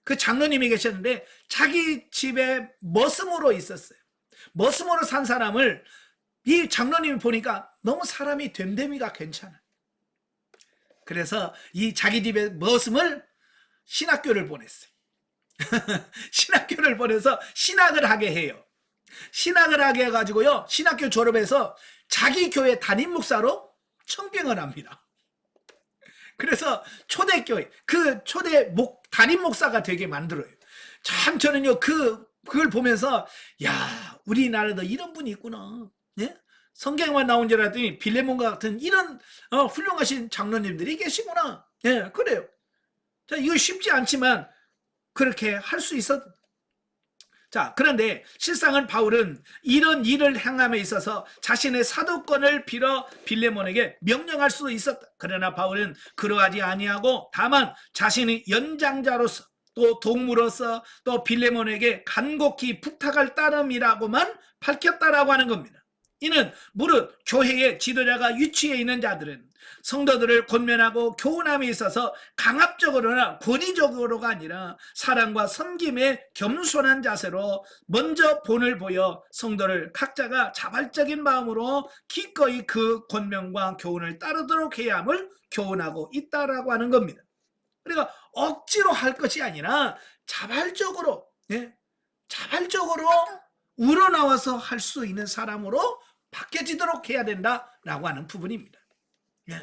그 장로님이 계셨는데 자기 집에 머슴으로 있었어요. 머슴으로 산 사람을 이 장로님이 보니까 너무 사람이 됨됨이가 괜찮아. 그래서 이 자기 집에 머슴을 신학교를 보냈어요. 신학교를 보내서 신학을 하게 해요. 신학을 하게 해가지고요, 신학교 졸업해서 자기 교회 담임 목사로 청빙을 합니다. 그래서 초대교회, 담임 목사가 되게 만들어요. 참 저는요, 그걸 보면서, 야, 우리나라도 이런 분이 있구나. 예? 성경에만 나온 줄 알았더니 빌레몬과 같은 이런 훌륭하신 장로님들이 계시구나. 예, 그래요. 자, 이거 쉽지 않지만 그렇게 할 수 있었. 자, 그런데 실상은 바울은 이런 일을 행함에 있어서 자신의 사도권을 빌어 빌레몬에게 명령할 수도 있었다. 그러나 바울은 그러하지 아니하고 다만 자신의 연장자로서 또 동무로서 또 빌레몬에게 간곡히 부탁할 따름이라고만 밝혔다라고 하는 겁니다. 이는 무릇 교회의 지도자가 위치해 있는 자들은 성도들을 권면하고 교훈함에 있어서 강압적으로나 권위적으로가 아니라 사랑과 섬김에 겸손한 자세로 먼저 본을 보여 성도를 각자가 자발적인 마음으로 기꺼이 그 권면과 교훈을 따르도록 해야 함을 교훈하고 있다라고 하는 겁니다. 그러니까 억지로 할 것이 아니라 자발적으로, 예? 자발적으로 우러나와서 할 수 있는 사람으로 바뀌어지도록 해야 된다라고 하는 부분입니다. 예.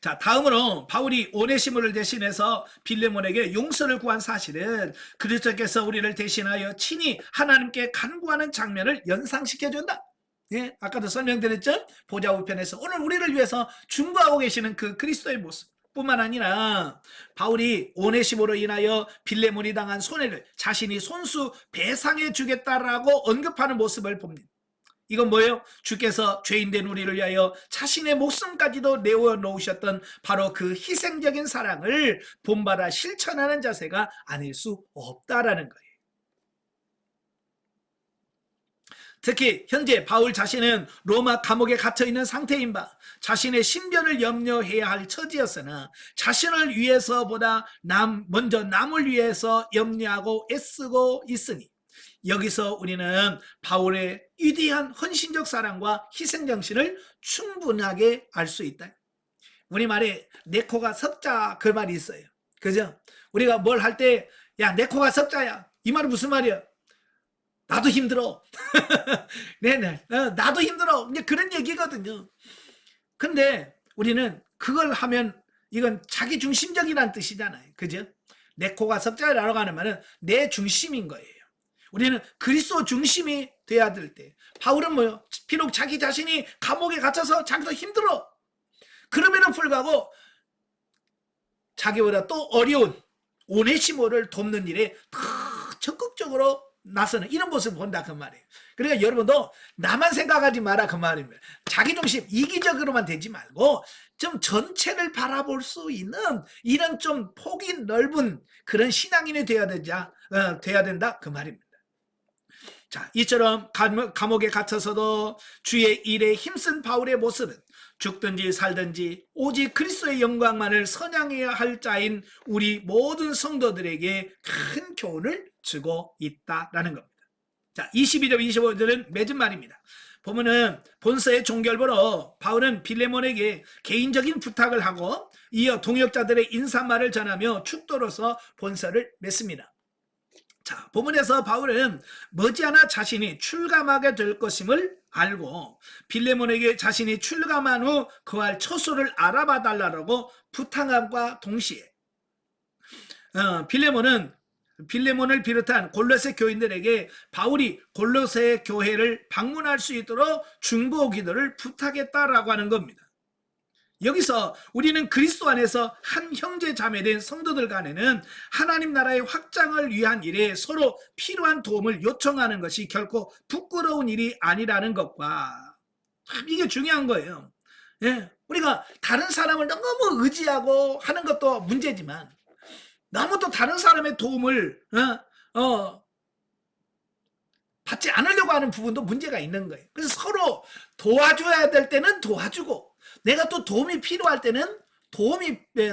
자, 다음으로 바울이 오네시모를 대신해서 빌레몬에게 용서를 구한 사실은 그리스도께서 우리를 대신하여 친히 하나님께 간구하는 장면을 연상시켜준다. 예, 아까도 설명드렸죠? 보좌 우편에서 오늘 우리를 위해서 중보하고 계시는 그 그리스도의 모습 뿐만 아니라 바울이 오네시모로 인하여 빌레몬이 당한 손해를 자신이 손수 배상해 주겠다라고 언급하는 모습을 봅니다. 이건 뭐예요? 주께서 죄인된 우리를 위하여 자신의 목숨까지도 내어놓으셨던 바로 그 희생적인 사랑을 본받아 실천하는 자세가 아닐 수 없다라는 거예요. 특히 현재 바울 자신은 로마 감옥에 갇혀있는 상태인 바 자신의 신변을 염려해야 할 처지였으나 자신을 위해서보다 먼저 남을 위해서 염려하고 애쓰고 있으니 여기서 우리는 바울의 위대한 헌신적 사랑과 희생정신을 충분하게 알 수 있다. 우리말에 내 코가 석자 그 말이 있어요. 그죠? 우리가 뭘 할 때 야, 내 코가 석자야. 이 말은 무슨 말이야? 나도 힘들어. 네네. 나도 힘들어. 이제 그런 얘기거든요. 근데 우리는 그걸 하면 이건 자기 중심적이라는 뜻이잖아요. 그죠? 내 코가 석자라고 하는 말은 내 중심인 거예요. 우리는 그리스도 중심이 돼야 될 때, 바울은 뭐요? 비록 자기 자신이 감옥에 갇혀서 자기도 힘들어. 그럼에도 불구하고 자기보다 또 어려운 오네시모를 돕는 일에 더 적극적으로 나서는 이런 모습을 본다 그 말이에요. 그러니까 여러분도 나만 생각하지 마라 그 말입니다. 자기 중심 이기적으로만 되지 말고 좀 전체를 바라볼 수 있는 이런 좀 폭이 넓은 그런 신앙인이 돼야 된다 그 말입니다. 자, 이처럼 감옥에 갇혀서도 주의 일에 힘쓴 바울의 모습은 죽든지 살든지 오직 그리스도의 영광만을 선양해야 할 자인 우리 모든 성도들에게 큰 교훈을 주고 있다라는 겁니다. 자, 22절 25절은 맺은 말입니다. 보면은 본서의 종결부로 바울은 빌레몬에게 개인적인 부탁을 하고 이어 동역자들의 인사말을 전하며 축도로서 본서를 맺습니다. 자, 본문에서 바울은 머지않아 자신이 출감하게 될 것임을 알고 빌레몬에게 자신이 출감한 후 그할 처소를 알아봐 달라고 부탁함과 동시에 빌레몬은 빌레몬을 비롯한 골로새 교인들에게 바울이 골로새 교회를 방문할 수 있도록 중보 기도를 부탁했다라고 하는 겁니다. 여기서 우리는 그리스도 안에서 한 형제 자매된 성도들 간에는 하나님 나라의 확장을 위한 일에 서로 필요한 도움을 요청하는 것이 결코 부끄러운 일이 아니라는 것과 참 이게 중요한 거예요. 예, 우리가 다른 사람을 너무 의지하고 하는 것도 문제지만 너무 또 다른 사람의 도움을 받지 않으려고 하는 부분도 문제가 있는 거예요. 그래서 서로 도와줘야 될 때는 도와주고 내가 또 도움이 필요할 때는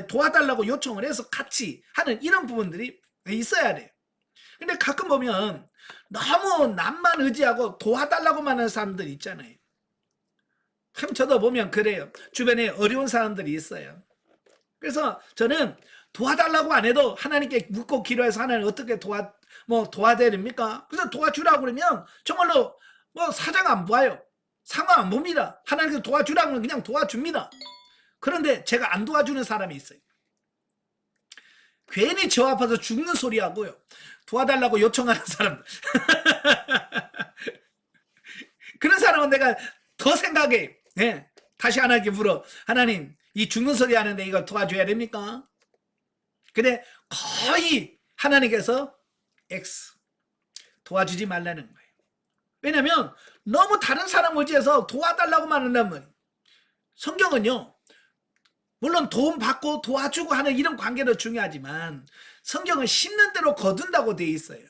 도와달라고 요청을 해서 같이 하는 이런 부분들이 있어야 돼요. 근데 가끔 보면 너무 남만 의지하고 도와달라고만 하는 사람들 있잖아요. 참 저도 보면 그래요. 주변에 어려운 사람들이 있어요. 그래서 저는 도와달라고 안 해도 하나님께 묻고 기도해서 하나님 어떻게 도와드립니까? 그래서 도와주라고 그러면 정말로 사장 안 봐요. 상황 안 봅니다. 하나님께서 도와주라고 하면 그냥 도와줍니다. 그런데 제가 안 도와주는 사람이 있어요. 괜히 저 앞에서 죽는 소리 하고요. 도와달라고 요청하는 사람들. 그런 사람은 내가 더 생각해. 네. 다시 하나님께 물어. 하나님, 이 죽는 소리 하는데 이거 도와줘야 됩니까? 근데 거의 하나님께서 X 도와주지 말라는 거예요. 왜냐면 너무 다른 사람 의지해서 도와달라고만 한단 말이에요. 성경은요, 물론 도움 받고 도와주고 하는 이런 관계도 중요하지만 성경은 심는 대로 거둔다고 되어 있어요.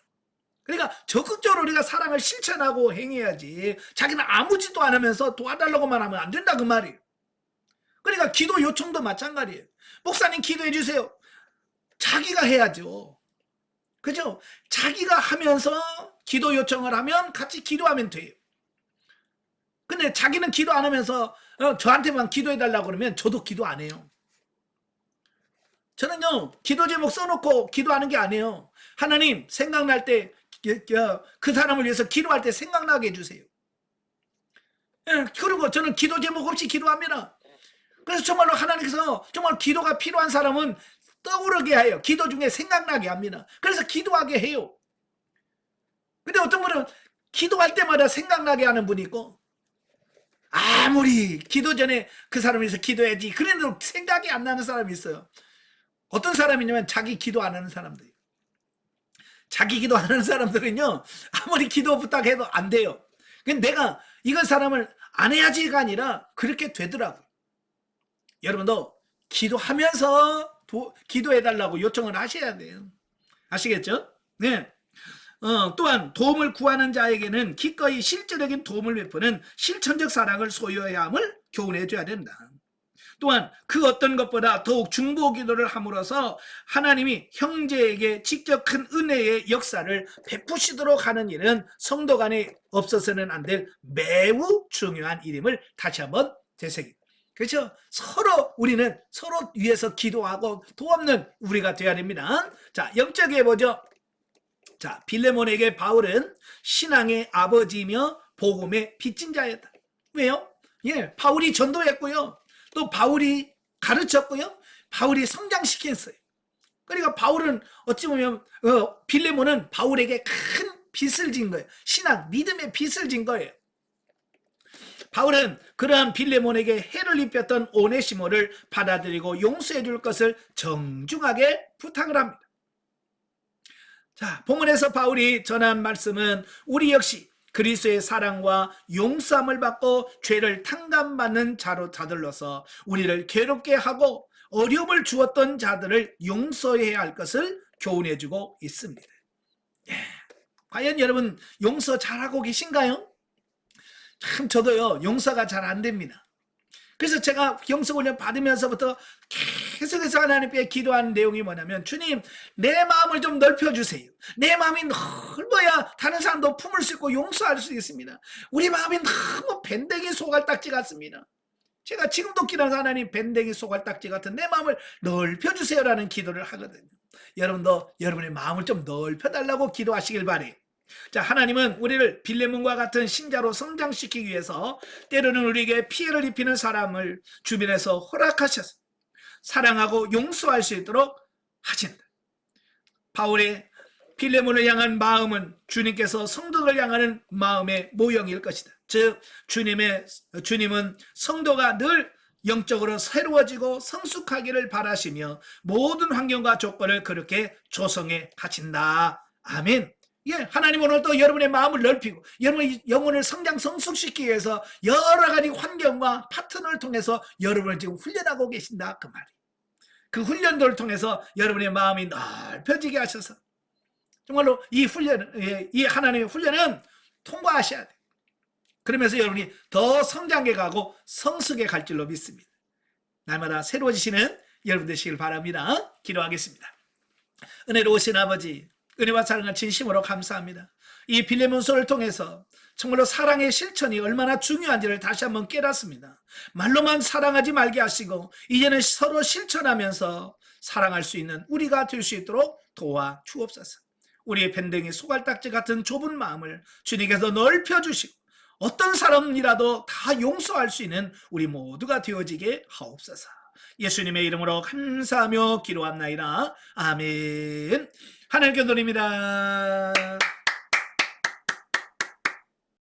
그러니까 적극적으로 우리가 사랑을 실천하고 행해야지 자기는 아무 짓도 안 하면서 도와달라고만 하면 안 된다 그 말이에요. 그러니까 기도 요청도 마찬가지예요. 목사님 기도해 주세요. 자기가 해야죠. 그죠? 자기가 하면서 기도 요청을 하면 같이 기도하면 돼요. 근데 자기는 기도 안 하면서 저한테만 기도해 달라고 그러면 저도 기도 안 해요. 저는요, 기도 제목 써놓고 기도하는 게 아니에요. 하나님 생각날 때 그 사람을 위해서 기도할 때 생각나게 해주세요. 그리고 저는 기도 제목 없이 기도합니다. 그래서 정말로 하나님께서 정말 기도가 필요한 사람은 떠오르게 해요. 기도 중에 생각나게 합니다. 그래서 기도하게 해요. 근데 어떤 분은 기도할 때마다 생각나게 하는 분이 있고, 아무리 기도 전에 그 사람을 위해서 기도해야지 그래도 생각이 안 나는 사람이 있어요. 어떤 사람이냐면 자기 기도 안 하는 사람들. 자기 기도 안 하는 사람들은요, 아무리 기도 부탁해도 안 돼요. 근데 내가 이건 사람을 안 해야지가 아니라 그렇게 되더라고요. 여러분도 기도하면서 기도해달라고 요청을 하셔야 돼요. 아시겠죠? 네. 또한 도움을 구하는 자에게는 기꺼이 실질적인 도움을 베푸는 실천적 사랑을 소유해야 함을 교훈해 줘야 된다. 또한 그 어떤 것보다 더욱 중보 기도를 함으로써 하나님이 형제에게 직접 큰 은혜의 역사를 베푸시도록 하는 일은 성도 간에 없어서는 안 될 매우 중요한 일임을 다시 한번 되새깁니다. 그렇죠? 우리는 서로 위해서 기도하고 도움는 우리가 되어야 됩니다. 자, 영적에 보죠. 자, 빌레몬에게 바울은 신앙의 아버지이며 복음의 빚진 자였다. 왜요? 바울이 전도했고요. 또 바울이 가르쳤고요. 바울이 성장시켰어요. 그러니까 바울은 어찌 보면 빌레몬은 바울에게 큰 빚을 진 거예요. 신앙, 믿음의 빚을 진 거예요. 바울은 그러한 빌레몬에게 해를 입혔던 오네시모를 받아들이고 용서해 줄 것을 정중하게 부탁을 합니다. 자, 본문에서 바울이 전한 말씀은 우리 역시 그리스도의 사랑과 용서함을 받고 죄를 탕감받는 자들로서 우리를 괴롭게 하고 어려움을 주었던 자들을 용서해야 할 것을 교훈해주고 있습니다. 과연 여러분 용서 잘하고 계신가요? 참 저도요, 용서가 잘 안 됩니다. 그래서 제가 영성훈련 받으면서부터 계속해서 하나님께 기도하는 내용이 뭐냐면, 주님, 내 마음을 좀 넓혀주세요. 내 마음이 넓어야 다른 사람도 품을 수 있고 용서할 수 있습니다. 우리 마음이 너무 밴댕이 소갈딱지 같습니다. 제가 지금도 기도하는 하나님, 밴댕이 소갈딱지 같은 내 마음을 넓혀주세요라는 기도를 하거든요. 여러분도 여러분의 마음을 좀 넓혀달라고 기도하시길 바래요. 자, 하나님은 우리를 빌레몬과 같은 신자로 성장시키기 위해서 때로는 우리에게 피해를 입히는 사람을 주변에서 허락하셔서 사랑하고 용서할 수 있도록 하신다. 바울의 빌레몬을 향한 마음은 주님께서 성도를 향하는 마음의 모형일 것이다. 즉 주님은 성도가 늘 영적으로 새로워지고 성숙하기를 바라시며 모든 환경과 조건을 그렇게 조성해 가신다. 아멘. 예, 하나님 오늘 또 여러분의 마음을 넓히고 여러분의 영혼을 성장 성숙시키기 위해서 여러 가지 환경과 파트너를 통해서 여러분을 지금 훈련하고 계신다. 그 말이. 그 훈련들을 통해서 여러분의 마음이 넓혀지게 하셔서 정말로 이 하나님의 훈련은 통과하셔야 돼. 그러면서 여러분이 더 성장해 가고 성숙해 갈 줄로 믿습니다. 날마다 새로워지시는 여러분 되시길 바랍니다. 기도하겠습니다. 은혜로우신 아버지, 은혜와 사랑을 진심으로 감사합니다. 이 빌레몬서를 통해서 정말로 사랑의 실천이 얼마나 중요한지를 다시 한번 깨닫습니다. 말로만 사랑하지 말게 하시고 이제는 서로 실천하면서 사랑할 수 있는 우리가 될 수 있도록 도와주옵소서. 우리의 밴댕이 소갈딱지 같은 좁은 마음을 주님께서 넓혀주시고 어떤 사람이라도 다 용서할 수 있는 우리 모두가 되어지게 하옵소서. 예수님의 이름으로 감사하며 기도합나이다. 아멘. 하나님께 드립니다.